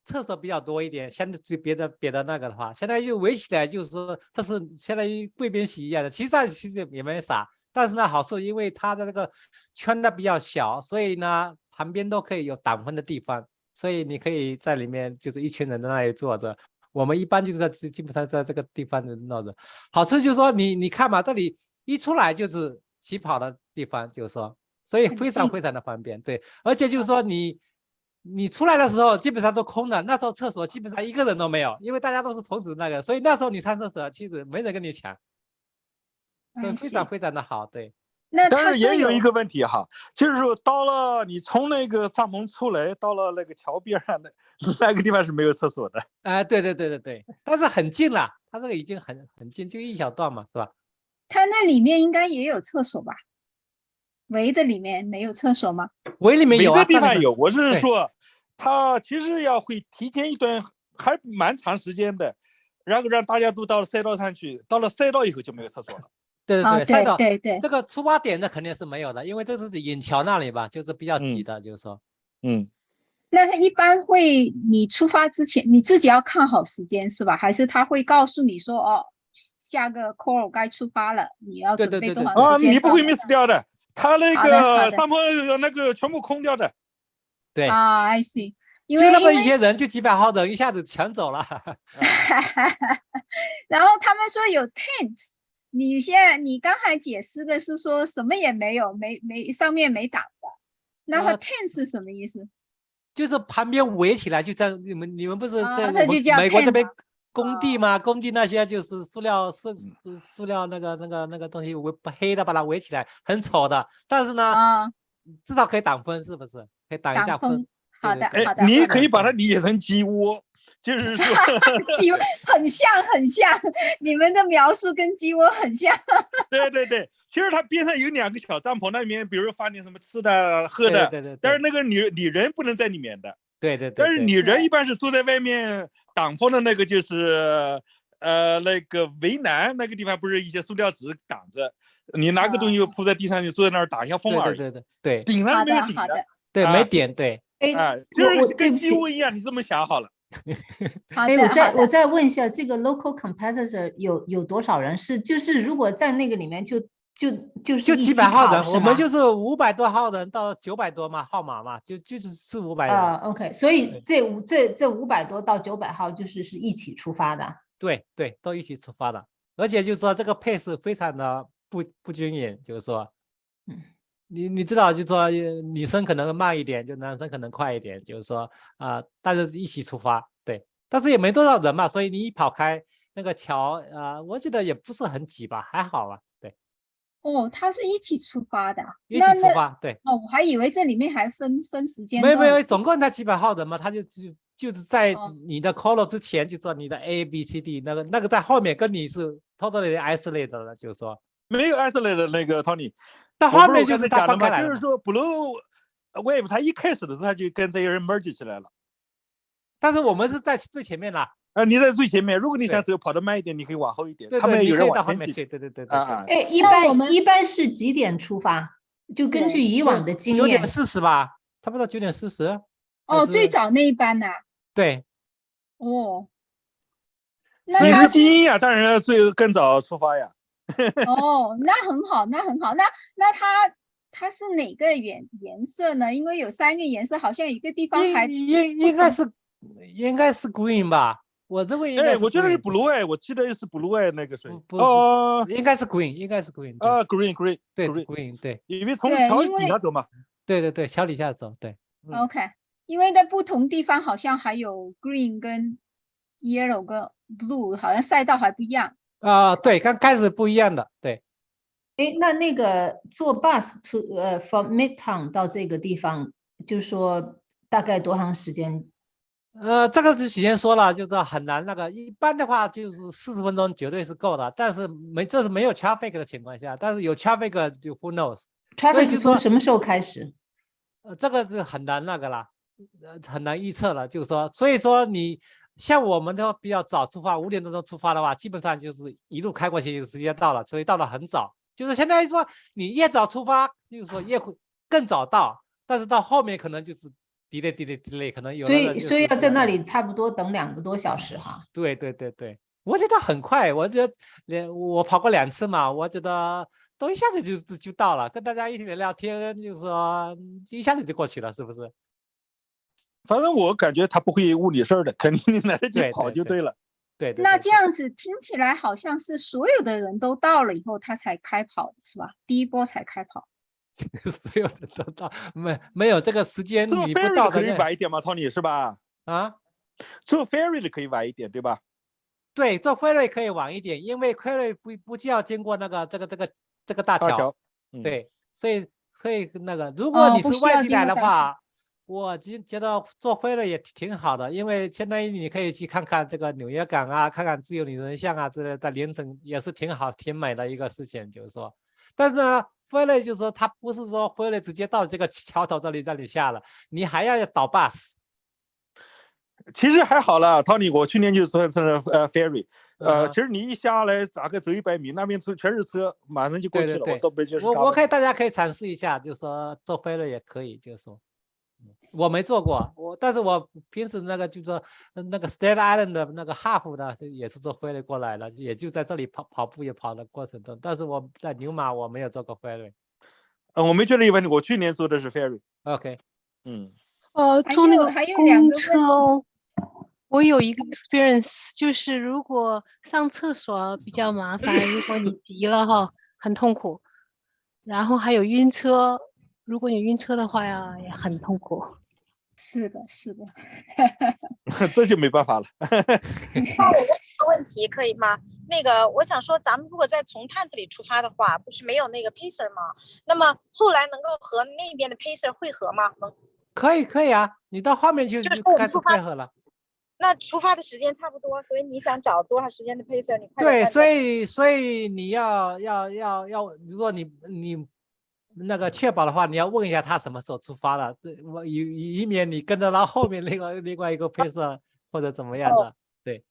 厕所比较多一点，相对别的那个的话，相当于围起来就是说这是相当于贵宾席一样的，其实也没啥，但是呢好处因为它的那个圈的比较小，所以呢旁边都可以有挡风的地方，所以你可以在里面就是一群人在那里坐着。我们一般就是基本上在这个地方闹着，好处就是说你看嘛，这里一出来就是起跑的地方，就是说，所以非常非常的方便，对，而且就是说你出来的时候基本上都空的，那时候厕所基本上一个人都没有，因为大家都是同时那个，所以那时候你上厕所其实没人跟你抢，所以非常非常的好，对。但是也有一个问题哈，就是说到了你从那个帐篷出来，到了那个桥边上的那个地方是没有厕所的。对，但是很近了，它这个已经很近，就一小段嘛，是吧？它那里面应该也有厕所吧？围的里面没有厕所吗？围里面有的地方有，我是说，它其实会提前一段还蛮长时间的，然后让大家都到了赛道上去，到了赛道以后就没有厕所了。对啊，对，赛道对对，这个出发点的肯定是没有的，因为这是引桥那里吧，就是比较挤的，就是说。那他一般会你出发之前你自己要看好时间是吧？还是他会告诉你说哦，下个 call 该出发了，你要准备多长时间？你不会 miss 掉的，他那好的个帐篷那个全部空掉的。对啊，I see。就那么一些人，就几百号人一下子全走了。然后他们说有 tent， 你刚才解释的是说什么也没有，上面没挡的，那它 tent 是什么意思？就是旁边围起来，就在你们不是在我们美国这边工地吗？工地那些就是塑料那个东西黑的把它围起来，很丑的。但是呢，至少可以挡风，是不是？可以挡一下风。好的，好的。你可以把它理解成鸡窝，就是说鸡窝很像，你们的描述跟鸡窝很像。对，其实它边上有2个小帐篷，那里面比如放点什么吃的喝的，对。但是那个你人不能在里面的。对。但是你人一般是坐在外面挡风的那个，就是那个围栏那个地方，不是一些塑料纸挡着，你拿个东西铺在地上，就坐在那儿挡一下风而已。对，顶上没有顶的。对，没点对。就是跟鸡窝一样，你这么想好了。我再问一下，这个 local competitor 有多少人？就是如果在那个里面就几百号人，我们就是500多号人到900多嘛，号码嘛，就是400-500人。OK， 所以这500多到900号是一起出发的。对，都一起出发的，而且就是说这个配置非常的不均匀，就是说，你知道，就是说女生可能慢一点，就男生可能快一点，就是说大家一起出发，对，但是也没多少人嘛，所以你一跑开那个桥我记得也不是很挤吧，还好吧，对。他是一起出发的，一起出发，对。我还以为这里面还分时间。没有，总共才几百号人嘛，他就是在你的 call 之前，就说你的 A、B、C、D 那个在后面跟你是 totally isolated 的，就是说没有 isolated 的那个 Tony。那后面就是他讲的嘛，就是说 Blue Wave 他一开始的时候他就跟这些人 merge 起来了，但是我们是在最前面了。你在最前面，如果你想跑得慢一点，你可以往后一点。他们有人往前去。对。一般是几点出发？就根据以往的经验。9点40吧，差不多9点40。最早那一班呐。对。所以是精英呀，当然更早出发呀。那很好，那它是哪个颜色呢？因为有3个颜色，好像一个地方还应该是 green 吧。我这个应该是，我觉得是 blue， 我记得是 blue 那个水。应该是 green。green。对 green 对。因为从桥底下走嘛。对，桥底下走，对。OK， 因为在不同地方好像还有 green 跟 yellow 跟 blue， 好像赛道还不一样。对，刚开始不一样的，对。那个坐 bus from Midtown 到这个地方，就说大概多长时间？这个之前说了，就是很难。那个一般的话就是40分钟绝对是够的，但是这是没有 traffic 的情况下，但是有 traffic 就 who knows。traffic 从什么时候开始？这个是很难那个了，很难预测了。就是说，所以说你像我们都比较早出发，5点多钟出发的话，基本上就是一路开过去就直接到了，所以到了很早。就是相当于说你越早出发，就是说越会更早到，但是到后面可能就是。delay 可能有，所以要在那里差不多等2个多小时哈。对，我觉得很快，我觉得我跑过2次嘛，我觉得都一下子就到了，跟大家一起聊天，就是说一下子就过去了，是不是？反正我感觉他不会误你事儿的，肯定你来得及跑就对了。对。那这样子听起来好像是所有的人都到了以后他才开跑，是吧？第一波才开跑。所有人都到，没有这个时间你不到可以晚一点吗 Tony 是吧？坐 ferry 的可以晚一点对吧？对，坐 ferry 可以晚一点，因为 ferry 不就要经过这个大桥。对，所以那个如果你是外地来的话，我觉得坐 ferry 也挺好的，因为相当于你可以去看看这个纽约港啊，看看自由女神像啊之类的，凌晨也是挺好挺美的一个事情，就是说，但是呢。ferry 就是说，它不是说 ferry 直接到这个桥头这里下了，你还要倒 bus。其实还好了 ，Tony， 我去年就坐ferry，其实你一下来大概走100米，那边全是车，马上就过去了。对我到北京市我可以，大家可以尝试一下，就是说坐飞轮也可以，就是说。我没做过，但是我平时那个就是说那个 Staten Island 的那个 half 呢，也是坐飞轮过来了，也就在这里跑步也跑的过程中，但是我在牛马我没有坐过飞轮。我没觉得有问题，我去年坐的是 ferry。OK， 坐那个还有2个公车，我有一个 experience， 就是如果上厕所比较麻烦，如果你急了哈，很痛苦。然后还有晕车，如果你晕车的话呀，也很痛苦。是的，是的。这就没办法了。那我问一个问题可以吗？那个我想说，咱们如果再从探特里出发的话，不是没有那个 pacer 吗？那么后来能够和那边的 pacer 汇合吗？可以啊，你到后面就开始配合了。那出发的时间差不多，所以你想找多少时间的 pacer？ 你快对，所以你要，如果你那个确保的话，你要问一下他什么时候出发了，以免你跟着到后面另外一个pacer或者怎么样的。对。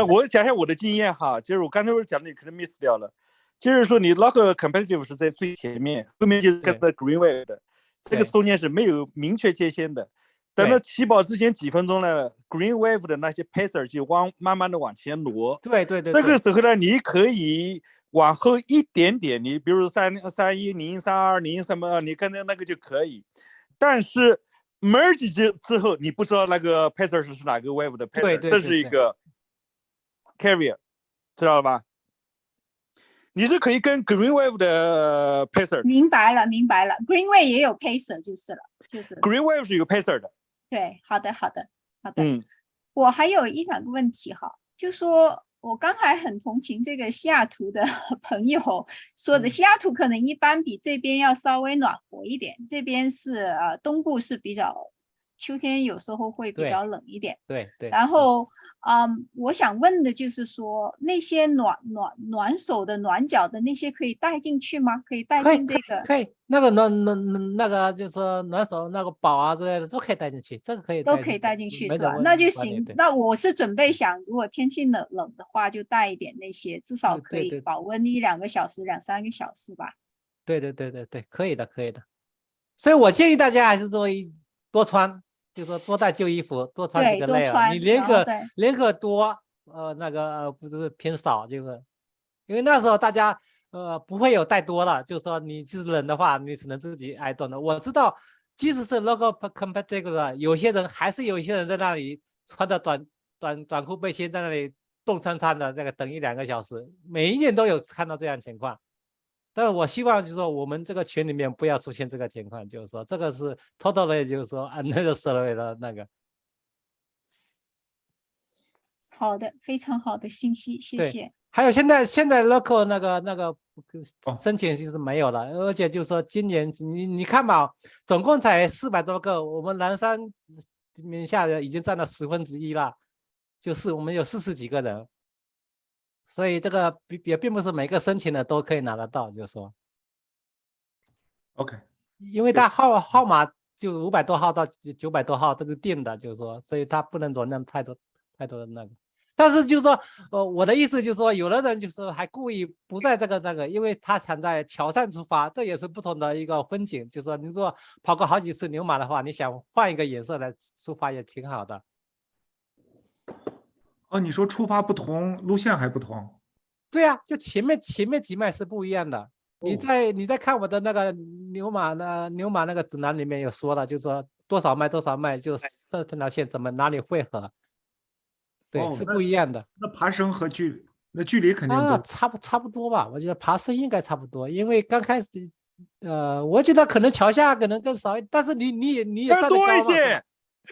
我讲一下我的经验哈，就是我刚才讲的你可能 miss 掉了，就是说你 log competitive 是在最前面，后面就是跟着 green wave 的，这个中间是没有明确界限的。等到起跑之前几分钟呢 ，green wave 的那些 pacer 就慢慢的往前挪。对。这个时候呢，你可以往后一点点，你比如331、0132、01什么，你跟着那个就可以。但是 merge 之后，你不知道那个 pacer 是哪个 wave 的 pacer， 这是一个 carrier， 知道了吧？你是可以跟 green wave 的 pacer。明白了。green wave 也有 pacer 就是了，就是 green wave 是有 pacer 的。对，好的。我还有1、2个问题哈，就说我刚才很同情这个西雅图的朋友说的，西雅图可能一般比这边要稍微暖和一点，这边是东部是比较秋天有时候会比较冷一点。对。然后我想问的就是说，那些暖手的、暖脚的那些可以带进去吗？可以带进这个？可以，那个那个就是暖手那个宝啊之类的都可以带进去，这个都可以带进去是吧？那就行。那我是准备想，如果天气冷的话，就带一点那些，至少可以保温1、2个小时、2、3个小时吧。对，可以的。所以我建议大家还是说多穿。就是说多带旧衣服，多穿几个layer，你连个多，那个不是偏少，就是因为那时候大家不会有带多了，就是说你就是冷的话，你只能自己挨冻的。我知道，即使是 local competitive， 有些人在那里穿着短裤背心在那里冻苍苍的，那个等1、2个小时，每一年都有看到这样情况。但是我希望就是说我们这个群里面不要出现这个情况，就是说这个是 totally 就是说unnecessary的那个。好的，非常好的信息，谢谢。还有现在 local 那个申请其实没有了，而且就是说今年你看吧，总共才400多个，我们南山名下的已经占了1/10了，就是我们有40几个人。所以这个也并不是每个申请的都可以拿得到，就是说 ，OK， 因为它号码就500多号到900多号都是定的，就是说，所以它不能容量太多的那个。但是就是说，我的意思就是说，有的人就是还故意不在这个，因为他想在桥上出发，这也是不同的一个风景。就是说，你如果跑过好几次牛马的话，你想换一个颜色来出发也挺好的。你说出发不同，路线还不同？对啊，就前面几迈是不一样的。你在看我的那个牛马那个指南里面有说了，就是说多少迈就这条线哪里汇合，对，是不一样的。那爬升和距离肯定都差不多吧？我觉得爬升应该差不多，因为刚开始我觉得可能桥下可能更少，但是你也站得高嘛，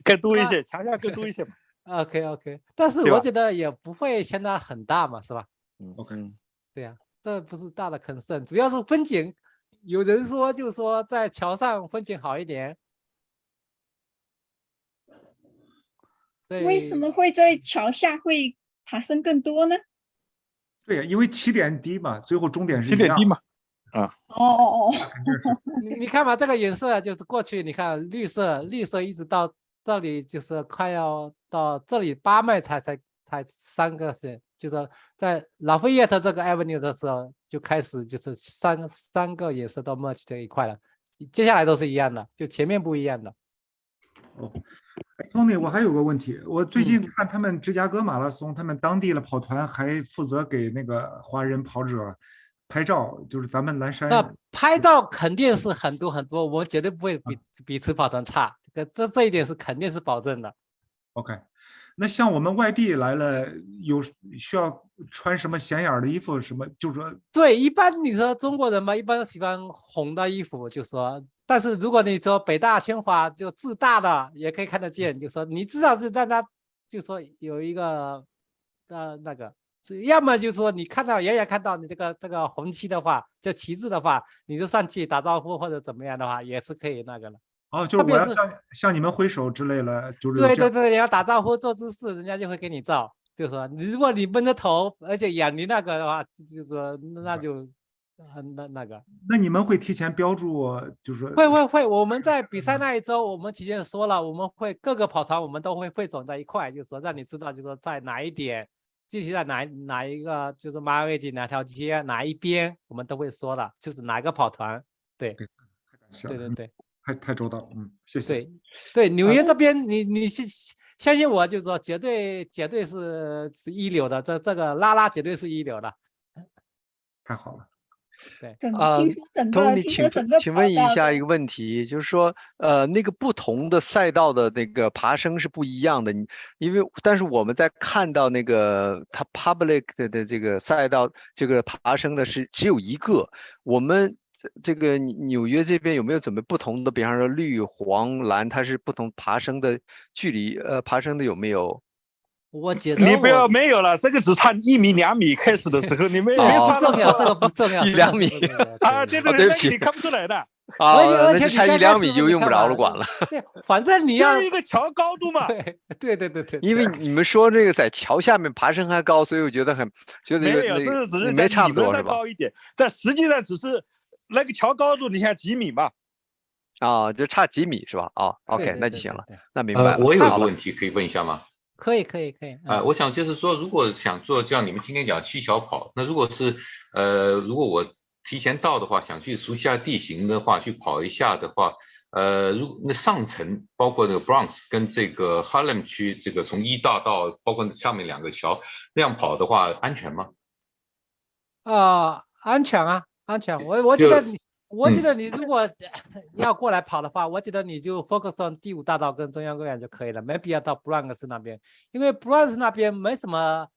更多一些，桥下更多一些嘛。OK， 但是我觉得也不会相差很大嘛，是吧？OK， 对呀，这不是大的 concern， 主要是风景。有人说就是说在桥上风景好一点，为什么会在桥下会爬升更多呢？对呀，因为起点低嘛，最后终点是起点低嘛。你看嘛，这个颜色就是过去你看绿色一直到这里，就是快要到这里8迈才它3个线，就是在拉菲叶特这个 avenue 的时候就开始就是三个颜色都 merge 在一块了，接下来都是一样的，就前面不一样的。哦，Tony，我还有个问题，我最近看他们芝加哥马拉松，他们当地的跑团还负责给那个华人跑者拍照，就是咱们蓝山。那拍照肯定是很多很多，我们绝对不会比此跑团差，这一点是肯定是保证的。OK， 那像我们外地来了，有需要穿什么显眼的衣服？什么就是说，对，一般你说中国人嘛，一般喜欢红的衣服，就说。但是如果你说北大清华就自大的也可以看得见，就说你知道是大家就说有一个那个，要么就是说你看到远远看到你这个红旗的话，就旗帜的话，你就上去打招呼或者怎么样的话，也是可以那个了。哦，就是我要向你们挥手之类的，就是对，你要打招呼做姿势，人家就会给你照。就说如果你闷着头，而且远离那个的话，就是说那就。那个，那你们会提前标注，就是会，我们在比赛那一周，我们提前说了，我们会各个跑团我们都会汇总在一块，就是说让你知道，就是说在哪一点，具体在哪一个，就是马尾井哪条街哪一边，我们都会说了，就是哪个跑团，对，对，太周到，谢谢。对，纽约这边你相信我，就是说绝对是一流的，这个拉绝对是一流的，太好了。对，听说整个请问一下一个问题，就是说，那个不同的赛道的那个爬升是不一样的，但是我们在看到那个它 public 的这个赛道，这个爬升的是只有一个，我们这个纽约这边有没有怎么不同的，比方说绿、黄、蓝，它是不同爬升的距离，爬升的有没有？我觉得你不要没有了，这个只差1米2米开始的时候，你没不重要，这个不重要，1、2米啊，对不起，你看不出来的。而且差1、2米就用不着了，管了。反正你要一个桥高度嘛。对。因为你们说这个在桥下面爬升还高，所以我觉得没有，这只是在理论上高一点，但实际上只是那个桥高度，你看几米吧？就差几米是吧？OK， 那就行了，那明白了。我有一个问题可以问一下吗？可以。我想就是说，如果想做像你们今天讲7小跑，那如果我提前到的话，想去熟悉下地形的话，去跑一下的话，那上层包括那个 Bronx 跟这个 Harlem 区，这个从1大道包括上面2个桥，那样跑的话安全吗？安全啊，安全。我觉得你如果要过来跑的话，我觉得你就 focus on 第5大道跟中央公园就可以了，没必要到 Bronx 那边，因为 Bronx 那边没什么。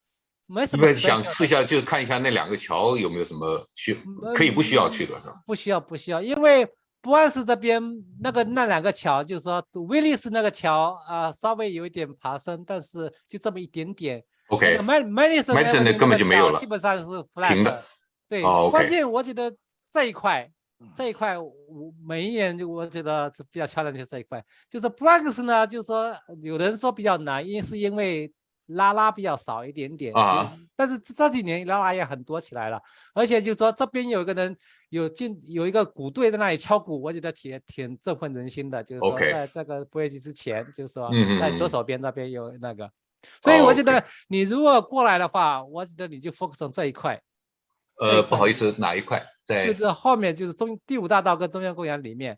因为想试一下，就看一下那2个桥有没有什么可以不需要去的是吧？不需要，因为 Bronx 这边那2个桥，就是说威利斯那个桥稍微有一点爬升，但是就这么一点点。OK。Madison 那根本就没有了，基本上是 flat 平的。对，关键我觉得这一块每一年就我觉得是比较漂亮的这一块，就是 Bronx 呢，就是说有人说比较难，是因为拉比较少一点点但是这几年拉也很多起来了，而且就是说这边有一个人有一个鼓队在那里敲鼓，我觉得挺振奋人心的，就是说在这个不会之前，就是说在左手边那边有那个，所以我觉得你如果过来的话，我觉得你就 focus on 这一块。不好意思，哪一块？就是后面就是第5大道跟中央公园里面，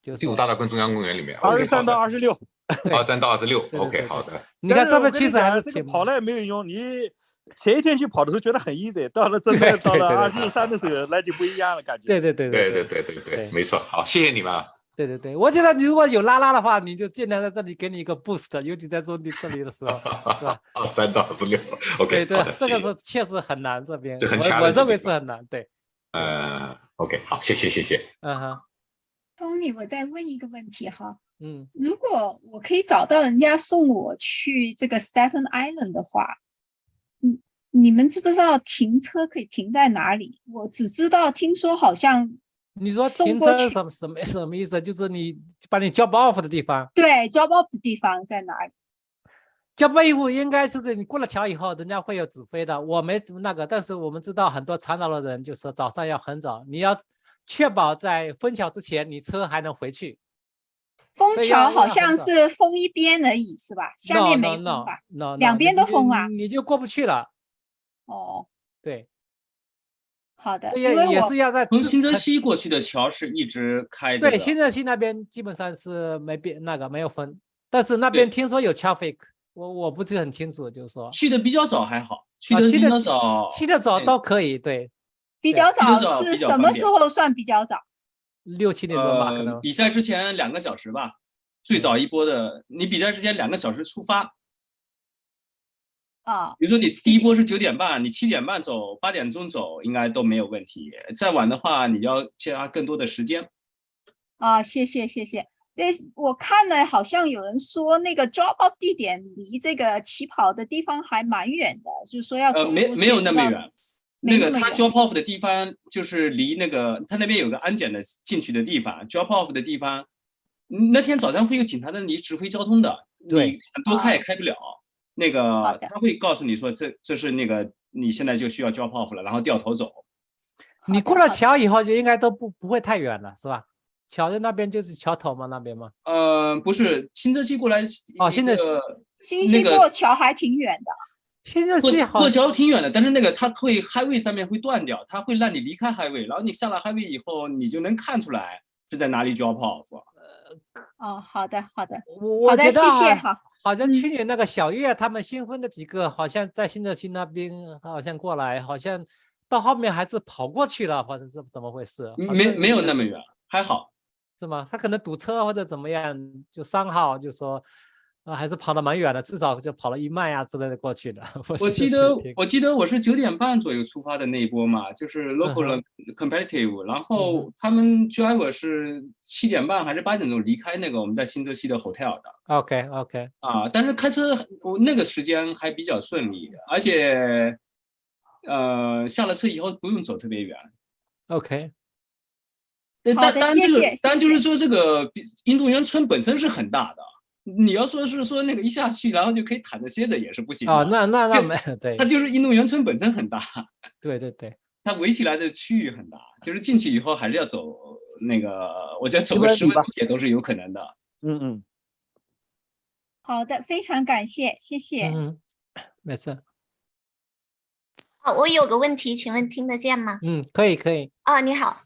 就是第5大道跟中央公园里面，23到26。23到26 ，OK， 好的。你看这边其实还是挺跑了也没有用，你前一天去跑的时候觉得很 easy， 到了23的时候那就不一样了感觉。对，没错。好，谢谢你们啊。对，我觉得你如果有拉的话，你就尽量在这里给你一个 boost， 尤其在做这里的时候，是吧？23到26 ，OK。对，这个是确实很难，这边我认为是很难，对。OK， 好，谢谢。Tony， 我再问一个问题哈，如果我可以找到人家送我去这个 Staten Island 的话，你们知不知道停车可以停在哪里？我只知道听说好像。你说停车什么意思？就是你把你 drop off 的地方。对 ，drop off 的地方在哪里？drop off 应该就是你过了桥以后，人家会有指挥的。我没那个，但是我们知道很多残劳的人就说早上要很早，你要确保在分桥之前，你车还能回去。封这桥好像要很早是封一边而已，是吧？下 no 面 no 没封 no 吧？ no 两 no，边都封啊？你就过不去了。哦，对，好的，这也因为我是要在从新泽西过去的桥是一直开着对，的。新泽西那边基本上是没有分，但是那对边听说有 traffic，我不是很清楚，就是说去的比较早还好，去的比较早，去的早都可以，对，比较去得早是早比较什么方便时候算比较早？ 6、7点钟吧，可能。比赛之前2个小时吧，最早一波的，你比赛之前2个小时出发。啊，比如说你第一波是9点半，你7点半走，8点钟走，应该都没有问题。再晚的话，你要加更多的时间。啊，谢谢。我看了，好像有人说那个 drop off 地点离这个起跑的地方还蛮远的，就是说要走路没有那么远。那个他 drop off 的地方就是离那个他那边有个安检的进去的地方 ，drop off 的地方，那天早上会有警察的你指挥交通的，你多开也开不了。那个他会告诉你说这是那个你现在就需要 drop off 了，然后掉头走。你过了桥以后就应该都不会太远了，是吧？桥的那边就是桥头吗？那边吗？不是，新泽西过来哦，新泽西过桥还挺远的。新泽西过桥挺远的，但是那个它会 highway 上面会断掉，它会让你离开 highway， 然后你下了 highway 以后，你就能看出来是在哪里 drop off。哦，好的，我觉得谢谢哈。好像去年那个小月他们新婚的几个，好像在新泽西那边好像过来，好像到后面还是跑过去了，或者是怎么回事？没有那么远，还好。是吗？他可能堵车或者怎么样，就3号就说，还是跑得蛮远的，至少就跑了1迈啊之类的过去的。我记得我是9点半左右出发的那一波嘛，就是 local competitive，然后他们 driver 是7点半还是8点钟离开那个我们在新泽西的 hotel 的。OK。但是开车那个时间还比较顺利，而且下了车以后不用走特别远。OK。但就是说这个运动员村本身是很大的，你要说那个一下去然后就可以躺着歇着也是不行的。哦，那没有，对，它就是运动员村本身很大。对，它围起来的区域很大，就是进去以后还是要走那个，我觉得走个10分也都是有可能的。好的，非常感谢，谢谢。没事。好，我有个问题，请问听得见吗？可以。你好。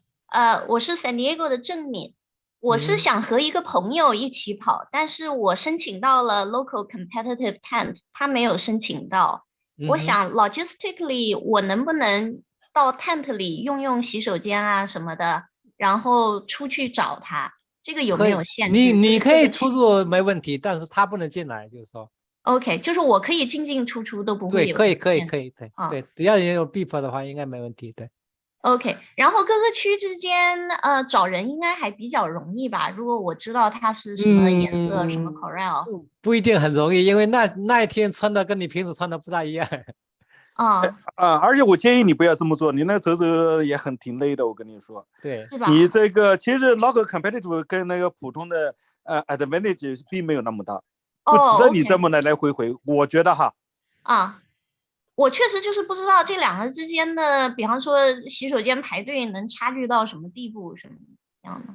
我是 San Diego 的郑敏，我是想和一个朋友一起跑，但是我申请到了 local competitive tent， 他没有申请到。我想 logistically 我能不能到 tent 里用洗手间啊什么的，然后出去找他，这个有没有限制？你可以出入没问题，但是他不能进来，就是说。OK， 就是我可以进出都不会有。对，可以，对，只要有 beep 的话应该没问题，对。OK， 然后各个区之间找人应该还比较容易吧？如果我知道它是什么颜色，什么 Corel， 不一定很容易，因为那一天穿的跟你平时穿的不大一样。而且我建议你不要这么做，你那走也挺累的，我跟你说。对，是吧？你这个其实 local competitive 跟那个普通的advantage 并没有那么大，不值得你这么来回，我觉得哈。我确实就是不知道这2个之间的，比方说洗手间排队能差距到什么地步，什么样的？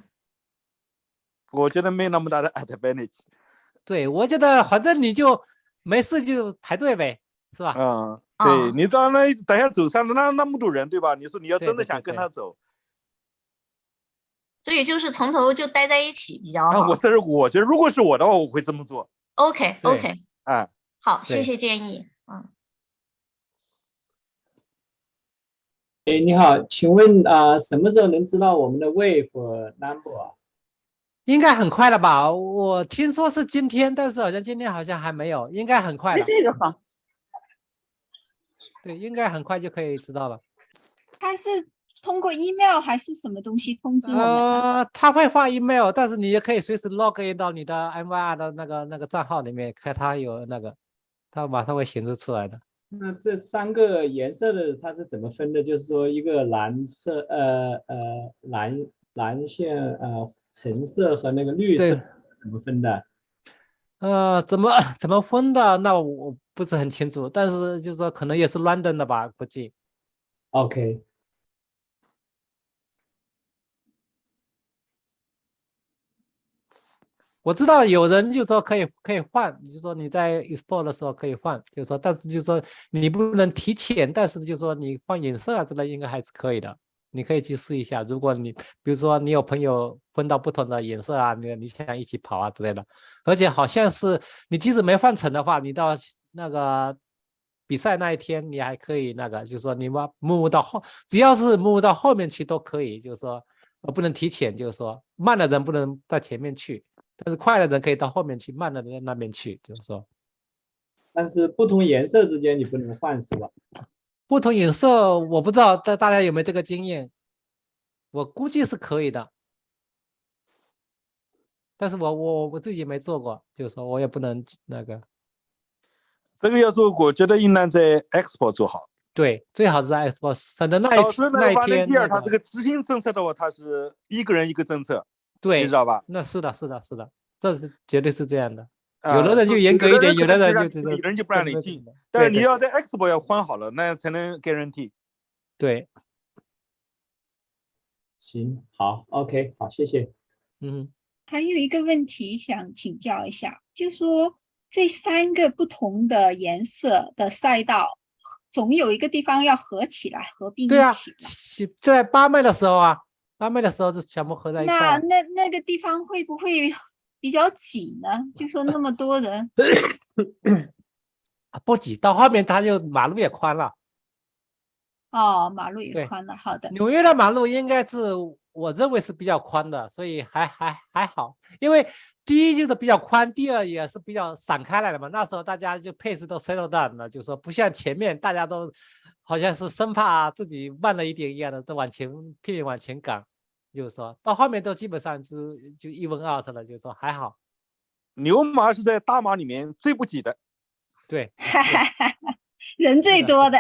我觉得没那么大的 advantage。对，我觉得反正你就没事就排队呗，是吧？对，你到那等下走上那么多人，对吧？你说你要真的想跟他走，所以就是从头就待在一起比较好。我觉得如果是我的话，我会这么做。OK， 好，谢谢建议。你好，请问什么时候能知道我们的 wave number 啊？应该很快了吧？我听说是今天，但是今天好像还没有，应该很快了。这个好。对，应该很快就可以知道了。他是通过 email 还是什么东西通知我们？他会发 email， 但是你也可以随时 log in 到你的 MYR 的那个账号里面，看它有它马上会显示出来的。那这3个颜色的它是怎么分的？就是说一个蓝色蓝线橙色和那个绿色怎么分的？怎么分的？那我不是很清楚，但是就是说可能也是 random 的吧，估计。OK。我知道有人就说可以换，就是说你在 export 的时候可以换，就是说但是就是说你不能提前，但是就是说你换颜色啊之类应该还是可以的，你可以去试一下。如果你比如说你有朋友分到不同的颜色啊，你想一起跑啊之类的，而且好像是你即使没换成的话，你到那个比赛那一天你还可以那个，就是说你move到后，只要是move到后面去都可以，就是说不能提前，就是说慢的人不能在前面去。但是快的人可以到后面去，慢的人那边去，就是说。但是不同颜色之间你不能换是吧？不同颜色我不知道大家有没有这个经验，我估计是可以的，但是我自己没做过，就是说我也不能那个。这个要做，我觉得应当在 Expo 做好。对，最好是在 Expo， 省得那一天。他这个执行政策的话，他是一个人一个政策。对，你知道吧？那是的，这是绝对是这样的。有的人就严格一点，有的人就有人就不让你进。但是你要在 Expo 要换好了，那才能 guarantee。对，行，好 ，OK， 好，谢谢。还有一个问题想请教一下，就说这3个不同的颜色的赛道，总有一个地方要合起来，合并一起。对啊，在巴麦的时候啊。巴麦的时候是全部合在一块。那个地方会不会比较挤呢？就说那么多人。不挤，到后面它就马路也宽了。哦，马路也宽了，好的。纽约的马路应该是我认为是比较宽的，所以还好。因为第一就是比较宽，第二也是比较散开来的嘛。那时候大家就配置都 settle down 了，就说不像前面大家都好像是生怕自己慢了一点一样的，都拼命往前赶。就是说到后面都基本上就even out 了，就是说还好。牛马是在大马里面最不挤的。对。人最多的。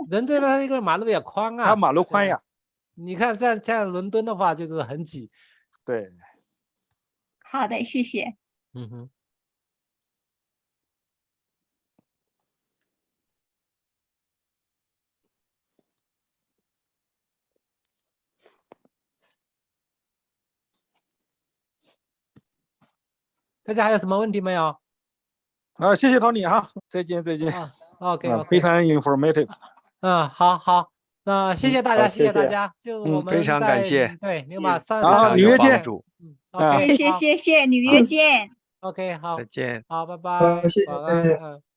人最多，那个马路也宽啊。它马路宽呀。你看像伦敦的话就是很挤。对。好的，谢谢。大家还有什么问题没有？谢谢Tony哈，再见。OK， 非常 informative。好，那谢谢大家，谢谢大家，就我们非常感谢。对，牛马3纽约见。谢谢，纽约见。 OK， 好，再见。好，拜拜。谢谢。